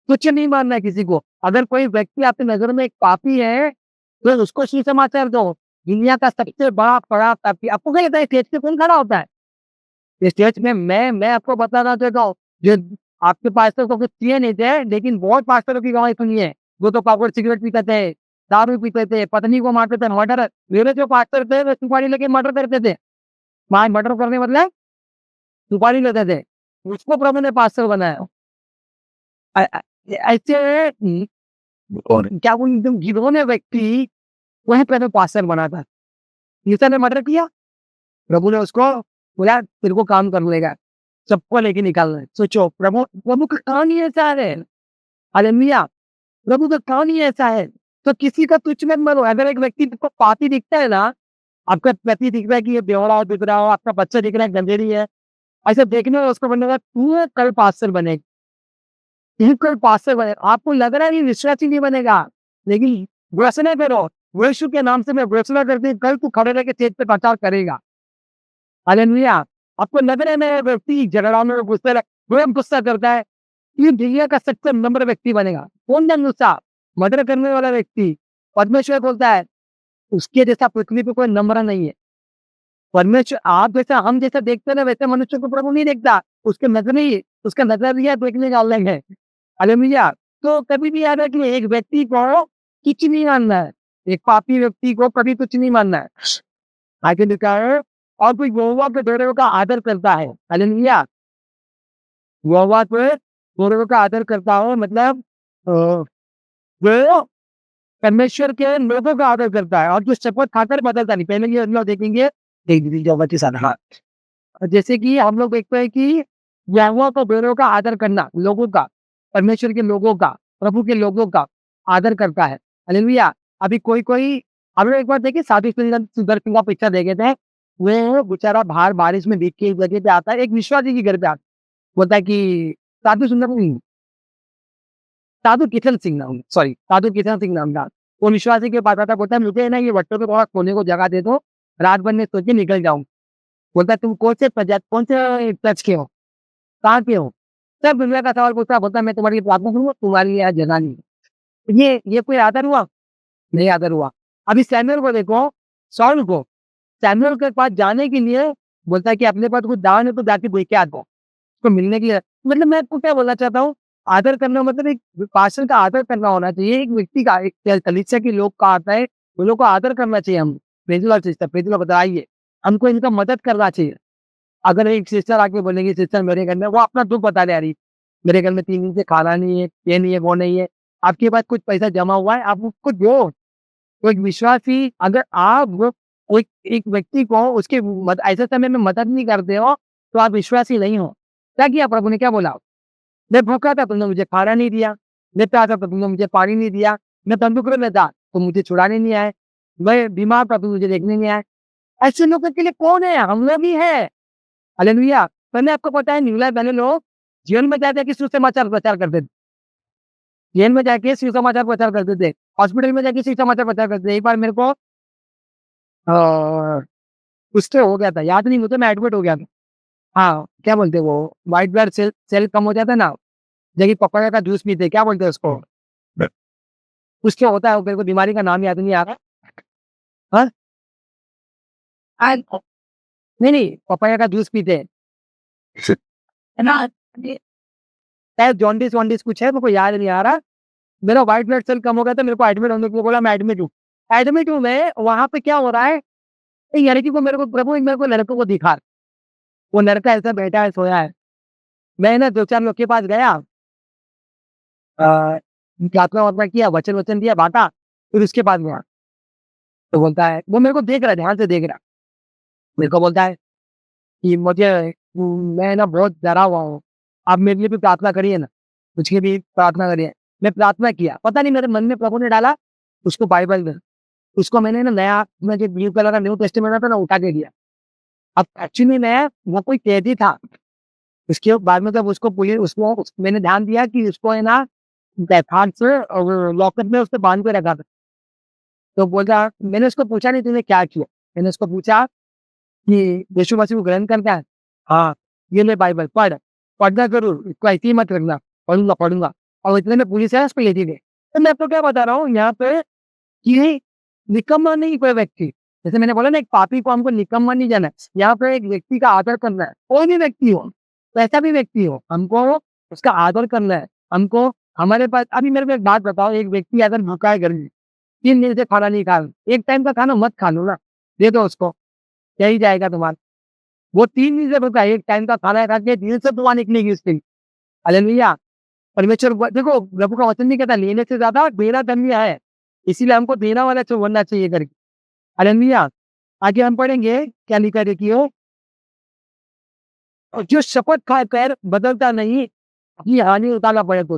Speaker 1: तुच्छ नहीं मानना है किसी को। अगर कोई व्यक्ति आपकी नज़र में एक पापी है, तो उसको सुसमाचार दो, दुनिया का सबसे बड़ा पापी आपको क्या लगता है स्टेज पे कौन खड़ा होता है? स्टेज में मैं आपको बताना चाहता हूँ, जो आपके पास्टर को कुछ किए नहीं थे, लेकिन बहुत पास्टरों की गवाही सुनी है। वो तो पाकुड़ सिगरेट पीते थे, दारू पीते थे, पत्नी को मारते थे, मर्डर मेरे जो पास्टर थे वो सुपारी लेके मर्डर करते थे। मार मर्डर करने मतलब सुपारी लेते थे। उसको प्रभु ने पास्टर बनाया। ऐसे और क्या वो एकदम घिनौने व्यक्ति वहीं पे पास्टर बना था। यीशु ने मर्डर किया, प्रभु ने उसको बोला तेरे को काम कर लेगा, सबको लेके निकालना है। सोचो प्रभु प्रभु का काम ही ऐसा है। हालेलुया! प्रभु का काम ही ऐसा है। तो किसी का तुच्छ मत मानो। अगर एक व्यक्ति को पापी दिखता है ना, आपका पति दिख रहा है कि ये बेवड़ा दिख रहा हो, आपका बच्चा दिख रहा है गंजेड़ी है, ऐसे देखने में उसको बोलने का तू कल पास्टर बनेगा, तू कल पास्टर बनेगा। आपको लग रहा है ये विश्वासी नहीं बनेगा, लेकिन व्यसने करो, यीशु के नाम से मैं व्यसना करके कल तू खड़े रह के स्टेज पे प्रचार करेगा। हालेलुया! आपको लग रहा है ना व्यक्ति झगड़ा में गुस्सा करता है, ये दुनिया का सबसे नम्र व्यक्ति बनेगा। कौन सा गुस्सा? मर्डर करने वाला व्यक्ति। परमेश्वर बोलता है उसके जैसा पृथ्वी पे कोई नम्र नहीं है। परमेश्वर आप जैसा हम जैसा देखते हैं ना वैसे मनुष्य को प्रभु नहीं देखता। उसके नजरिए उसका नजरिया देखने का अलग है। हालेलुया! तो कभी भी याद रखिए एक व्यक्ति को तुच्छ नहीं मानना है। एक पापी व्यक्ति को कभी तुच्छ नहीं मानना है। आगे लिखा है और कोई यहोवा के भेड़ों का आदर करता है। हालेलुया! यहोवा के भेड़ों का आदर करता हो मतलब वो परमेश्वर के लोगों का आदर करता है और जो शपथ खाकर बदलता नहीं। पहले ये हम लोग देखेंगे देख दीजिए यहोवा के साथ हाँ। जैसे कि हम लोग देखते हैं कि यहोवा को भेड़ों का आदर करना, लोगों का, परमेश्वर के लोगों का, प्रभु के लोगों का आदर करता है। हालेलुया! अभी कोई हम लोग एक बार देखिए साधु सुंदर सिंह का पिक्चर देखे थे। वो बेचारा बाहर बारिश में भीग के एक जगह पे आता है, एक विश्वासी के घर पे आता है। बोलता है कि साधु सुंदर सिंह साधु किशन सिंह नाम सॉरी साधु किशन सिंह नाम था। वो विश्वासी के पास आता है, बोलता है मुझे ना ये भट्टों पे थोड़ा सोने को जगह दे दो, रात भर में सो के निकल जाऊँ। बोलता है तुम कौन से चर्च के हो? कहाँ के हो? सब दुनिया का सवाल पूछता है, बोलता है मैं तुम्हारी प्रार्थना करूँगा, तुम्हारे लिए यहाँ जगह नहीं है। ये कोई आदर हुआ? नहीं आदर हुआ। अभी सैमुअल को देखो, शाऊल को, सैमुअल के पास जाने के लिए बोलता है कि अपने पास कुछ दान है तो जाके दे के आ जाओ, उसको मिलने के लिए। मतलब मैं आपको क्या बोलना चाहता हूँ, आदर करना मतलब एक पास्टर का आदर करना होना चाहिए, एक व्यक्ति का, एक कलीसिया के लोग का आता है, उन लोग को आदर करना चाहिए। हम praise the Lord sister, praise the Lord बताइए, हमको इनका मदद करना चाहिए। अगर एक सिस्टर आके बोलेंगी सिस्टर मेरे घर में वो अपना दुःख बता ले आ रही, मेरे घर में 3 दिन से खाना नहीं है, ये नहीं है, वो नहीं है। आपके पास कुछ पैसा जमा हुआ है, आप उसको दो। तो एक विश्वासी अगर आप एक व्यक्ति को उसके ऐसे समय में मदद नहीं करते हो, तो आप विश्वासी नहीं हो। क्या किया प्रभु ने, क्या बोला? मैं भूखा था, तुमने मुझे खाना नहीं दिया। मैं प्यासा था, तुमने मुझे पानी नहीं दिया। मैं तंदुरुस्त में था, तुम मुझे छुड़ाने नहीं आए। मैं बीमार था, तुम मुझे देखने नहीं आए। ऐसे लोगों के लिए कौन है? हम लोग ही है। हालेलुया। मैंने आपको पता है, न्यूज़ पहले लोग जेल में जाते कि सुसमाचार प्रचार करते थे। जेल में जाके सुसमाचार प्रचार करते थे। हॉस्पिटल में जाके सुसमाचार प्रचार करते थे। एक बार मेरे को कुछ तो हो गया था, याद नहीं मुझे, मैं एडमिट हो गया था। हाँ, क्या बोलते हैं वो, व्हाइट ब्लड सेल सेल कम हो जाता है ना, जबकि पपाया का जूस पीते हैं, क्या बोलते हैं उसको? कुछ तो होता है, मेरे को बीमारी का नाम याद नहीं आ रहा। हाँ? नहीं, नहीं, पपाया का जूस पीते हैं, है ना? शायद जॉन्डिस-वॉन्डिस कुछ है, मेरे को याद नहीं आ रहा। मेरा व्हाइट ब्लड सेल कम हो गया था, मेरे को एडमिट होने को बोला, मैं एडमिट हूँ। एडमिट हूँ मैं, वहाँ पे क्या हो रहा है, एक लड़की को मेरे को प्रभु मेरे को लड़कों को दिखा। वो लड़का ऐसा बैठा है, सोया है। मैं ना 2-4 लोग के पास गया, प्रार्थना-वार्थना किया, वचन-वचन दिया, बाँटा, फिर उसके बाद गया। तो बोलता है, वो मेरे को देख रहा है, ध्यान से देख रहा है। मेरे को बोलता है कि मैं ना बहुत डरा हुआ हूँ। आप मेरे लिए भी प्रार्थना करिए ना, मुझे लिए भी प्रार्थना करिए। मैं प्रार्थना किया, पता नहीं मेरे मन में प्रभु ने डाला, उसको बाइबल में, उसको मैंने ना नया में जो ब्लू कलर का न्यू टेस्टामेंट था ना, उठा के दिया। अब एक्चुअली मैं वो कोई कैदी था। उसके बाद में जब उसको पुलिस उसको मैंने ध्यान दिया कि उसको है ना हाथ से और लॉकर में उसने बांध के रखा था। तो बोला, मैंने उसको पूछा, नहीं तूने क्या किया? मैंने उसको पूछा कि यीशु मसीह को ग्रहण करता है? हाँ, ये ले बाइबल पढ़, पढ़ना ज़रूर, इसको ऐसे ही मत रखना, पढ़ूँगा, पढ़ूँगा। और इतने में पुलिस है, उसको लेके गए। तो मैं आपको क्या बता रहा हूँ यहाँ पे कि निकम्मा नहीं कोई व्यक्ति। जैसे मैंने बोला ना, एक पापी को हमको निकम्मा नहीं जाना है। यहाँ पे एक व्यक्ति का आदर करना है, कोई भी व्यक्ति हो, कैसा भी व्यक्ति हो, हमको उसका आदर करना है। हमको हमारे पास अभी मेरे को एक बात बताओ, एक व्यक्ति अगर भूखा है घर में, 3 दिन से खाना नहीं खा रहा, एक टाइम का खाना मत खा लो ना, दे दो उसको, यही जाएगा तुम्हारा। वो 3 दिन से भूखा है, एक टाइम का खाना खा के दिल से दुआ निकलेगी उसकी। हालेलुया। परमेश्वर देखो, प्रभु का वचन नहीं कहता लेने से ज़्यादा देना धन्य है। इसीलिए हमको देना वाला तो बनना चाहिए करके। हालेलुया। आगे हम पढ़ेंगे, क्या लिखा है देखिए, और जो शपथ खाकर बदलता नहीं, अपनी हानि उतारना पड़े तो।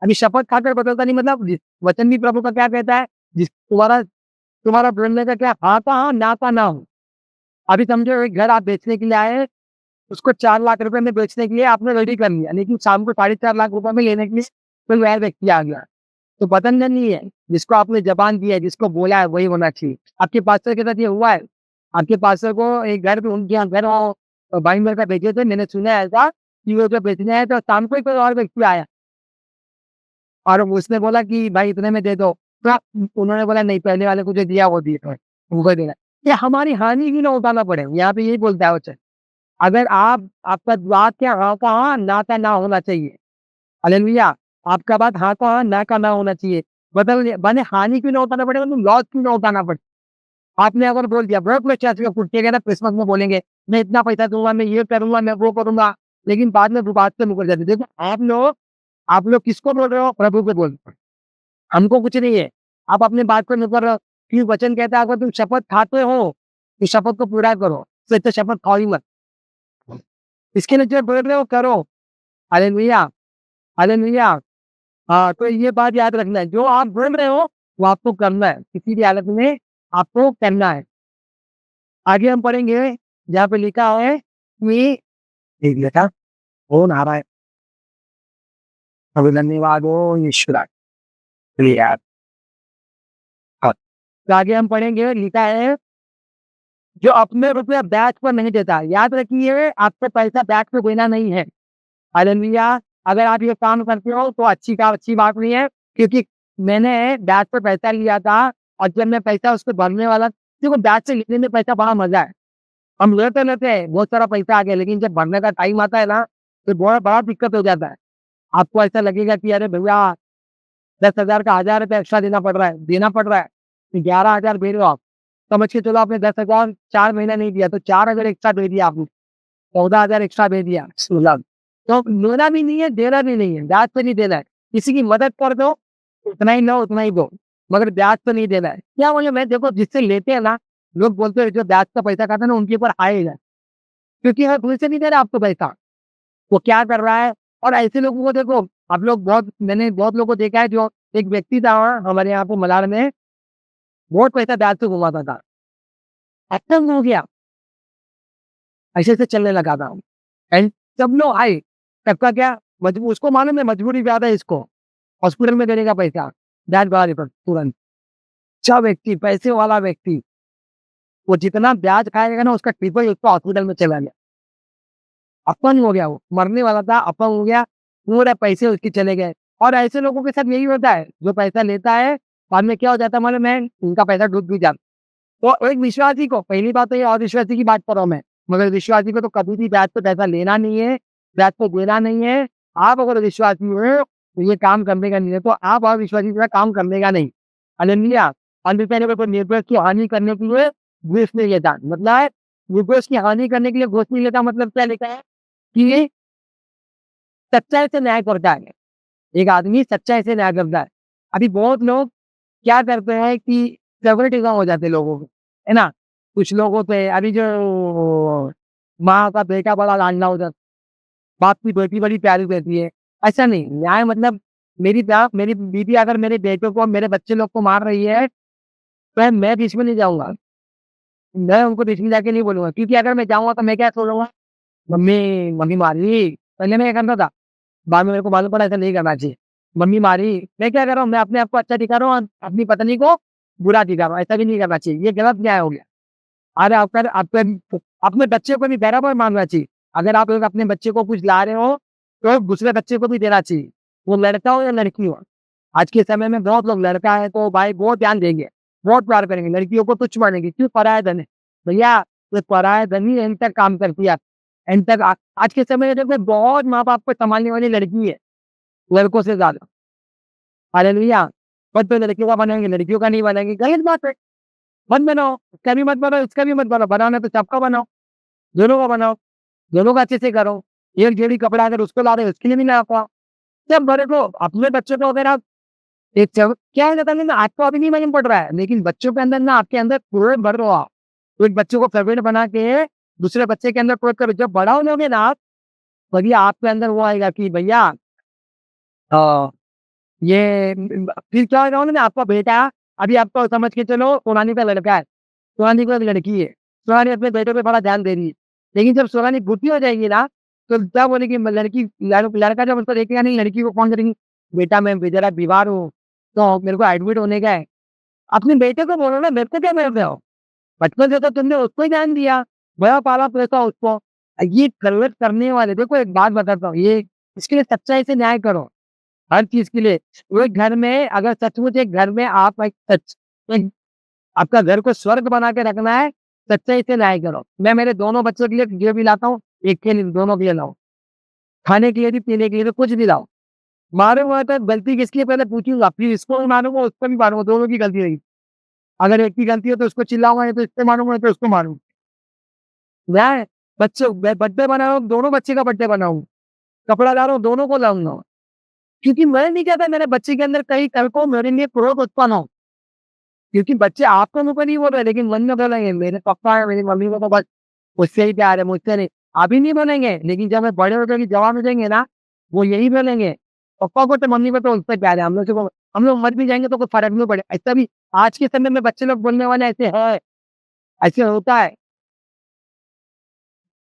Speaker 1: अभी शपथ खाकर बदलता नहीं मतलब वचन भी प्रभु का क्या कहता है, जिस तुम्हारा तुम्हारा बोलने का क्या हाँ का हाँ, ना का ना हो। अभी समझो एक घर आप बेचने के लिए आए, उसको 4 लाख रुपए में बेचने के लिए आपने रेडी कर लिया, लेकिन शाम को 4.5 लाख रुपए में लेने के लिए कोई वह व्यक्ति आ गया। तो बदलना नहीं है, जिसको आपने ज़बान दी है, जिसको बोला है वही होना चाहिए। आपके पास्टर के साथ ये हुआ है। आपके पास्टर को एक घर पे उनके यहाँ घर भाई मेरे का बेचे थे, मैंने सुना है ऐसा कि वो जो बेचने आए तो शाम को ही कोई और व्यक्ति आया और उसने बोला कि भाई इतने में दे दो। तो उन्होंने बोला नहीं, पहले वाले को जो दिया वो दिए थे, वो देना। ये हमारी हानि भी ना उठाना पड़े, यहाँ पे यही बोलता है वचन। अगर आप आपका बात क्या हाँ का हाँ, ना का ना होना चाहिए। हालेलुया। आपका बात हाँ का हाँ, ना का ना होना चाहिए। बदल माने हानि क्यों ना उठाना पड़ेगा, मतलब लॉस क्यों ना उठाना पड़े। आपने अगर बोल दिया बहुत लोग चर्च में फुटकेगा ना, क्रिसमस में बोलेंगे मैं इतना पैसा दूंगा, मैं ये करूंगा, मैं वो करूंगा, लेकिन बाद में वो बात से मुकर जाते। देखो आप लोग किसको बोल रहे हो? प्रभु को बोल रहे हो। हमको कुछ नहीं है। आप अपने बात पर मुकर रहे हो, क्योंकि वचन कहता है अगर तुम शपथ खाते हो तो शपथ को पूरा करो, तो शपथ खाओ ही मत। इसके लिए जो बोल रहे हो करो। Hallelujah, hallelujah. हाँ, तो ये बात याद रखना है, जो आप बोल रहे हो वो आपको करना है, किसी भी हालत में आपको करना है। आगे हम पढ़ेंगे, जहाँ पे लिखा है कि एक लिखा कौन आ रहा है, अभी धन्यवाद हो ईश्वर। चलिए यार, हाँ, तो आगे हम पढ़ेंगे, लिखा है जो अपने रुपया ब्याज पर नहीं देता। याद रखिए, आपको पैसा ब्याज पे देना नहीं है। हालेलुया। अगर आप ये काम करते हो तो अच्छी बात नहीं है, क्योंकि मैंने ब्याज पर पैसा लिया था और जब मैं पैसा उसको भरने वाला, देखो ब्याज से लेने में पैसा बड़ा मजा है। हम लेते हैं, बहुत सारा पैसा आ गया, लेकिन जब भरने का टाइम आता है ना, तो बहुत बड़ा दिक्कत हो जाता है। आपको ऐसा लगेगा कि अरे भैया 10,000 का 1,000 रुपया एक्स्ट्रा देना पड़ रहा है, तो 11,000 दे रहे हो आप। समझ के चलो आपने 10,000 4 महीना नहीं दिया, तो 4 अगर एक्स्ट्रा दे दिया आपने, 14,000 एक्स्ट्रा दे दिया, 16। तो लेना भी नहीं है, देना भी नहीं है, ब्याज पे नहीं देना है। किसी की मदद कर दो, उतना ही लो, उतना ही दो, मगर ब्याज पे नहीं देना है। क्या बोले, मैं देखो जिससे लेते हैं ना, लोग बोलते हैं जो ब्याज का पैसा खाता है ना उनके ऊपर आएगा, क्योंकि हर कोई से नहीं दे रहा आपको पैसा। वो क्या कर रहा है? और ऐसे लोगों को देखो, आप लोग बहुत मैंने बहुत लोगों को देखा है, जो एक व्यक्ति था हमारे यहाँ पे मलाड में, बहुत पैसा ब्याज से घुमाता था, खत्म हो गया, ऐसे-ऐसे चलने लगा था। एंड सब लोग आए, सबका क्या मजबू उसको मालूम है मजबूरी ज़्यादा है इसको, हॉस्पिटल में देने का पैसा, ब्याज बढ़ा देता तुरंत। अच्छा व्यक्ति, पैसे वाला व्यक्ति, वो जितना ब्याज खाएगा ना उसका ट्रिपल उसको हॉस्पिटल में चला गया। अपंग हो गया वो, मरने वाला था, अपंग हो गया, पूरे पैसे उसके चले गए। और ऐसे लोगों के साथ यही होता है, जो पैसा लेता है, बाद में क्या हो जाता है मालूम है? उनका पैसा डूब भी जाता है। तो एक विश्वासी को, पहली बात तो ये अविश्वासी की बात कर रहा हूँ मैं, मगर विश्वासी को तो कभी भी ब्याज पे पैसा लेना नहीं है, ब्याज पे देना नहीं है। आप अगर विश्वासी हो, तो ये काम करने का नहीं है, तो आप अविश्वासी के साथ काम करने का नहीं। हालेलुया! अन्यथा पर निर्भर की हानि करने के लिए घूस नहीं लेता। मतलब निर्दोष की हानि करने के लिए घूस नहीं लेता, मतलब क्या लेता है? कि सच्चाई से न्याय करता है। एक आदमी सच्चाई से न्याय करता है। अभी बहुत लोग क्या करते हैं कि फेवरेटिज़्म हो जाते हैं लोगों के, है ना? कुछ लोगों पे अभी जो माँ का बेटा बड़ा लाडला होता है, बाप की बेटी बड़ी प्यारी रहती है। ऐसा नहीं, न्याय मतलब मेरी बीवी अगर मेरे बेटे को, मेरे बच्चे लोग को मार रही है, तो मैं बीच में नहीं जाऊँगा। मैं उनको बीच में जाके नहीं बोलूँगा, क्योंकि अगर मैं जाऊँगा तो मैं क्या सोचूँगा, मम्मी मम्मी मार रही। पहले मैं क्या करता था, बाद में मेरे को मालूम पड़ा ऐसा नहीं करना चाहिए। मम्मी मारी, मैं क्या कर रहा हूँ, मैं अपने आप को अच्छा दिखा रहा हूँ और अपनी पत्नी को बुरा दिखा रहा हूँ, ऐसा भी नहीं करना चाहिए, ये गलत न्याय हो गया। अरे अपने बच्चे को भी बराबर मानना चाहिए। अगर आप लोग अपने बच्चे को कुछ ला रहे हो, तो दूसरे बच्चे को भी देना चाहिए, वो लड़का हो या लड़की हो। आज के समय में बहुत लोग लड़का है तो भाई बहुत ध्यान देंगे, बहुत प्यार करेंगे, लड़कियों को तुच्छ मानेंगे, क्यों? पराया धन है। भैया, ये पराया धन ही एंड तक काम करती है। एंड तक आज के समय में देखो बहुत माँ-बाप को सँभालने वाली लड़की है, लड़कों से ज़्यादा। हालेलुया! बट तो लड़कियों का बनाएँगे, लड़कियों का नहीं बनाएँगे, गलत बात है। मत बनाओ, इसका भी मत बनाओ, इसका भी मत बनाओ, बनाना है तो सबका बनाओ, दोनों का बनाओ, दोनों का अच्छे से करो। एक जोड़ी कपड़ा अगर उसको ला रहे हो, उसके लिए भी ला पाओ। सब बड़े को, अपने बच्चों को अगर आप एक चव क्या है पता नहीं ना, आपको अभी नहीं मालूम पड़ रहा है, लेकिन बच्चों के अंदर ना, आपके अंदर कुएँ भर रहे हो आप। तो एक बच्चे को फेवरेट बना के दूसरे बच्चे के अंदर प्रयोग करो, जब बड़ा हो जाओगे ना आप, तभी आपके अंदर वो आएगा कि भैया अ, ये फिर क्या होगा ना, आपका बेटा, अभी आपको समझ के चलो सोनाली का लड़का है, सोनाली को एक लड़की है, सोनाली अपने बेटे पे बड़ा ध्यान दे रही है। लेकिन जब सोनाली बुढ़ी हो जाएगी ना, तो क्या बोलेगी, लड़की लड़का जब उसको देखेगा नहीं, लड़की को फ़ोन करेगी, बेटा मैं ज़रा बीमार हूँ, तो मेरे को एडमिट होने का है। अपने बेटे को बोलो ना, मेरे को क्या बोल रहे हो? बचपन से तो तुमने उसको ही ध्यान दिया, बड़ा पाला-पोसा उसको। ये गलत करने वाले, देखो एक बात बताता हूँ, ये इसके लिए सच्चाई से न्याय करो, हर चीज़ के लिए। वो एक घर में अगर सचमुच एक घर में आप एक आपका घर को स्वर्ग बना के रखना है, सच्चाई से न्याय करो। मैं मेरे दोनों बच्चों के लिए जो भी लाता हूँ, एक के लिए दोनों के लिए लाओ। खाने के लिए भी, पीने के लिए भी, कुछ भी लाओ। मारूँगा तो गलती किसकी है पहले पूछूँगा, फिर इसको भी मारूँगा, उसको भी मारूँगा, दोनों की गलती रही। अगर एक की गलती है तो उसको चिल्लाऊँगा, नहीं तो इसको मारूँगा, नहीं तो उसको मारूँगा। मैं मैं बर्थडे बना रहा हूँ, दोनों बच्चे का बर्थडे बनाऊँ, कपड़ा ला रहा हूँ, दोनों को लाऊँगा। क्योंकि मैं नहीं चाहता मेरे बच्चे के अंदर कहीं कल को मेरे लिए क्रोध उत्पन्न हो। क्योंकि बच्चे आपको मुँह पे नहीं बोल रहे, लेकिन मन में बोलेंगे, मेरे पापा है, मेरी मम्मी को तो बस मुझसे ही प्यार है, मुझसे नहीं। अभी नहीं बोलेंगे, लेकिन जब मैं बड़े होकर के जवान हो जाएँगे ना, वो यही बोलेंगे, पापा को तो मम्मी को तो उससे प्यार है, हम लोग मर भी जाएँगे तो कोई फ़र्क नहीं पड़ेगा। ऐसा भी आज के समय में बच्चे लोग बोलने वाले ऐसे हैं, ऐसे होता है।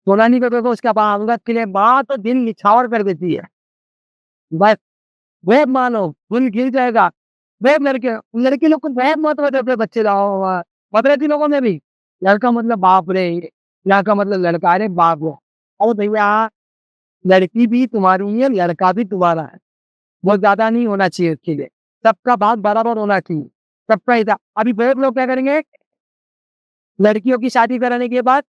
Speaker 1: सोनाली पे देखो उसका अंगद के लिए माँ तो दिल निछावर कर देती है। बस वेब मानो, खून गिर जाएगा। वेब लड़के लड़के लोग को वेब मत बता अपने बच्चे लाओ बदलती लोगों में भी। लड़का मतलब बाप रे! लड़का मतलब लड़का, अरे बाप रे! और भैया लड़की भी तुम्हारी है, लड़का भी तुम्हारा है। बहुत ज़्यादा नहीं होना चाहिए उसके लिए। सबका बात बराबर होना चाहिए। सबका हिस्सा अभी बहुत लोग क्या करेंगे, लड़कियों की शादी कराने के बाद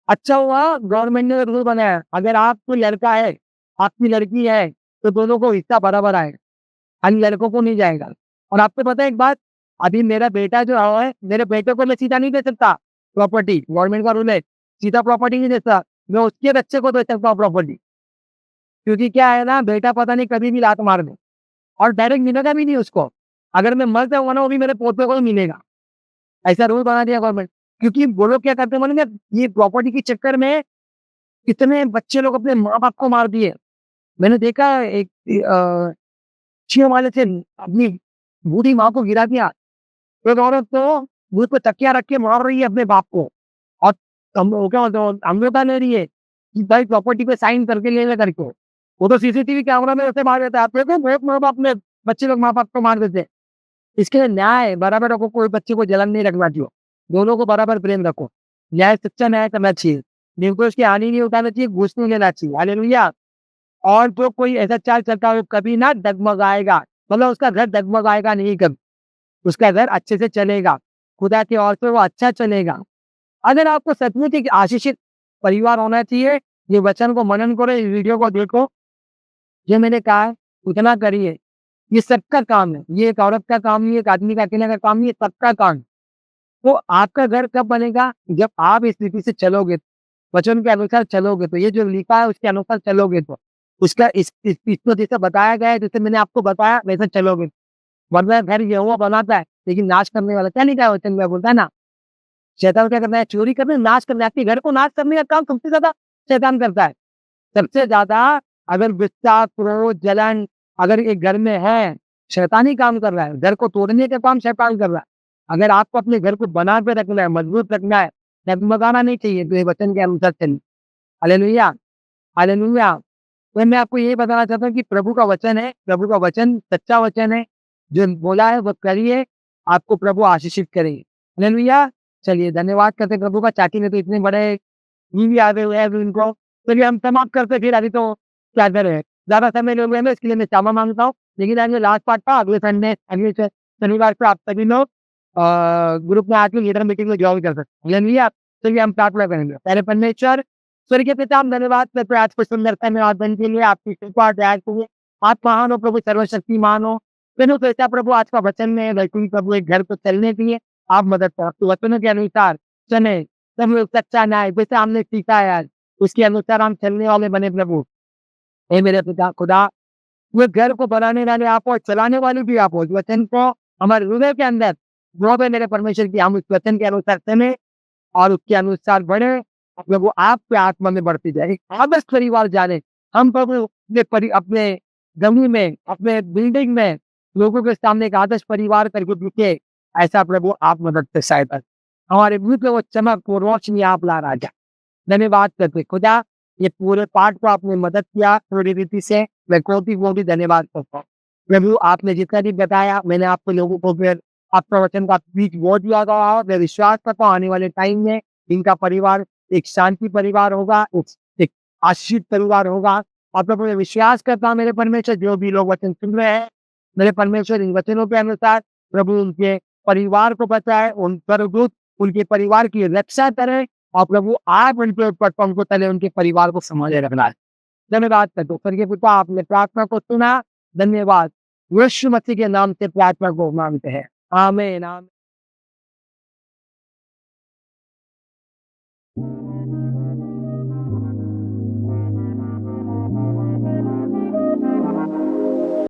Speaker 1: अच्छा हुआ गवर्नमेंट ने रूल बनाया, अगर आप कोई लड़का है, आपकी लड़की है, तो दोनों को हिस्सा बराबर आएगा। खाली लड़कों को नहीं जाएगा। और आपको पता है एक बात, अभी मेरा बेटा जो है, मेरे बेटे को मैं सीधा नहीं दे सकता प्रॉपर्टी, गवर्नमेंट का रूल है, सीधा प्रॉपर्टी नहीं दे सकता। मैं उसके बच्चे को दे सकता हूँ प्रॉपर्टी, क्योंकि क्या है ना, बेटा पता नहीं कभी भी लात मार दे और डायरेक्ट मिलेगा भी नहीं उसको। अगर मैं मर जाऊँगा ना, वो भी मेरे पोते को ही मिलेगा। ऐसा रूल बना दिया गवर्नमेंट। क्योंकि वो लोग क्या करते हैं मालूम है? ये प्रॉपर्टी के चक्कर में कितने बच्चे लोग अपने माँ-बाप को मार दिए। मैंने देखा एक रिक्शे वाले से अपनी बूढ़ी माँ को गिरा दिया। एक औरत तो मुँह पे तकिया रख के मार रही है अपने बाप को और हम वो क्या बोलते हैं समझौता ले रही है कि भाई प्रॉपर्टी पे साइन करके ले ले करके। वो तो सीसीटीवी कैमरा में ऐसे मार देता है। आप देखो बहुत माँ-बाप ने बच्चे लोग माँ-बाप को मार देते हैं। इसके लिए न्याय बराबर रखो, कोई बच्चे को जलन नहीं रखना चाहिए। दोनों को बराबर प्रेम रखो। न्याय सच्चा न्याय करना चाहिए। निर्दोष की हानि नहीं उठाना चाहिए, घूस नहीं लेना चाहिए। हालेलुया! और जो कोई ऐसा चाल चलता है वो कभी ना डगमगाएगा, मतलब उसका घर डगमगाएगा नहीं कभी। उसका घर अच्छे से चलेगा। खुदा की ओर से वो अच्छा चलेगा। अगर आपको सचमुच एक आशीषित परिवार होना चाहिए, ये वचन को मनन करो, इस वीडियो को देखो। जो मैंने कहा है उतना करिए। ये सबका काम है। ये एक औरत का काम नहीं है, एक आदमी का अकेले का काम नहीं है, सबका काम है। तो आपका घर कब बनेगा? जब आप इस रीति से चलोगे, वचन के अनुसार चलोगे तो ये जो लिखा है उसके अनुसार चलोगे तो। उसका इस इसमें जैसा बताया गया है, जैसे मैंने आपको बताया वैसा चलोगे। वरना घर यहोवा बनाता है, लेकिन नाश करने वाला क्या लिखा है वचन में बोलता है ना, शैतान क्या करना है? चोरी करना है, नाश करना है। आपके घर को नाश करने का काम सबसे ज़्यादा शैतान करता है। सबसे ज़्यादा अगर गुस्सा, क्रोध, जलन अगर एक घर में है, शैतान ही काम कर रहा है। घर को तोड़ने का काम शैतान कर रहा है। अगर आपको अपने घर को बना के रखना है, मजबूत रखना है, डगमगाना नहीं चाहिए, तो ये वचन के अनुसार चलिए। हालेलुया! हालेलुया! तो मैं आपको यही बताना चाहता हूँ कि प्रभु का वचन है, प्रभु का वचन सच्चा वचन है। जो बोला है वो करिए, आपको प्रभु आशीषित करेंगे। हालेलुया! चलिए धन्यवाद करते हैं प्रभु का, चाची ने तो इतने बड़े नींद भी आ गए हुए हैं अभी उनको। चलिए हम समाप्त करते हैं फिर, अभी तो क्या करें, ज़्यादा समय ले हुए हैं, इसके लिए मैं क्षमा माँगता हूँ। लेकिन आज लास्ट पार्ट था, अगले संडे अगले शनिवार को आप सभी लोग ग्रुप में आके लीडर मीटिंग में जॉइन कर सकते हैं। हालेलुया! चलिए हम प्रार्थना करेंगे। पहले परमेश्वर स्वर्गीय पिता हम धन्यवाद करते हैं आज की सुंदरता में आगमन के लिए, आपकी कृपा दया के लिए। आप महान हो प्रभु, सर्वशक्तिमान हो। मैंने सोचा प्रभु आज का वचन में वैकुंठ प्रभु एक घर को चलने के लिए आप मदद करो। तो वचनों के अनुसार चले, सब लोग सच्चा न्याय जैसे हमने सीखा है आज, उसके अनुसार हम चलने वाले बने प्रभु। हे मेरे पिता खुदा, वो घर को बनाने वाले आप हो, चलाने वाले भी आप हो। इस वचन को हमारे हृदय के अंदर ड्रॉ है मेरे परमेश्वर की, हम उस वचन के अनुसार चले और उसके अनुसार बढ़े और प्रभु आपके आत्मा में बढ़ती जाए। एक आदर्श परिवार जाने हम प्रभु अपने गली में, अपने बिल्डिंग में लोगों के सामने एक आदर्श परिवार करके दिखे, ऐसा प्रभु आप मदद से सहायता। हमारे मुँह पे वो चमक, वो रोशनी आप ला राजा। धन्यवाद करते खुदा, ये पूरे पाठ को आपने मदद किया पूरी रीति से, मैं कोटि-कोटि धन्यवाद करता हूँ। प्रभु आपने जितना भी बताया मैंने आपके लोगों को फिर आपका वचन का बीज बो दिया गया हो। मैं विश्वास करता हूँ आने वाले टाइम में इनका परिवार एक शांति परिवार होगा, एक आशीषित परिवार होगा। और प्रभु मैं विश्वास करता हूँ मेरे परमेश्वर जो भी लोग वचन सुन रहे हैं, मेरे परमेश्वर इन वचनों के अनुसार प्रभु उनके परिवार को बचाए, उन स्वर्गदूत उनके परिवार की रक्षा करें और प्रभु आप उनके ऊपर पंखों तले उनके परिवार को संभाले रखना है। धन्यवाद करता हूँ। स्वर्गीय पिता आपने प्रार्थना को सुना, धन्यवाद। यीशु मसीह के नाम से प्रार्थना को मांगते हैं। आमीन, आमीन।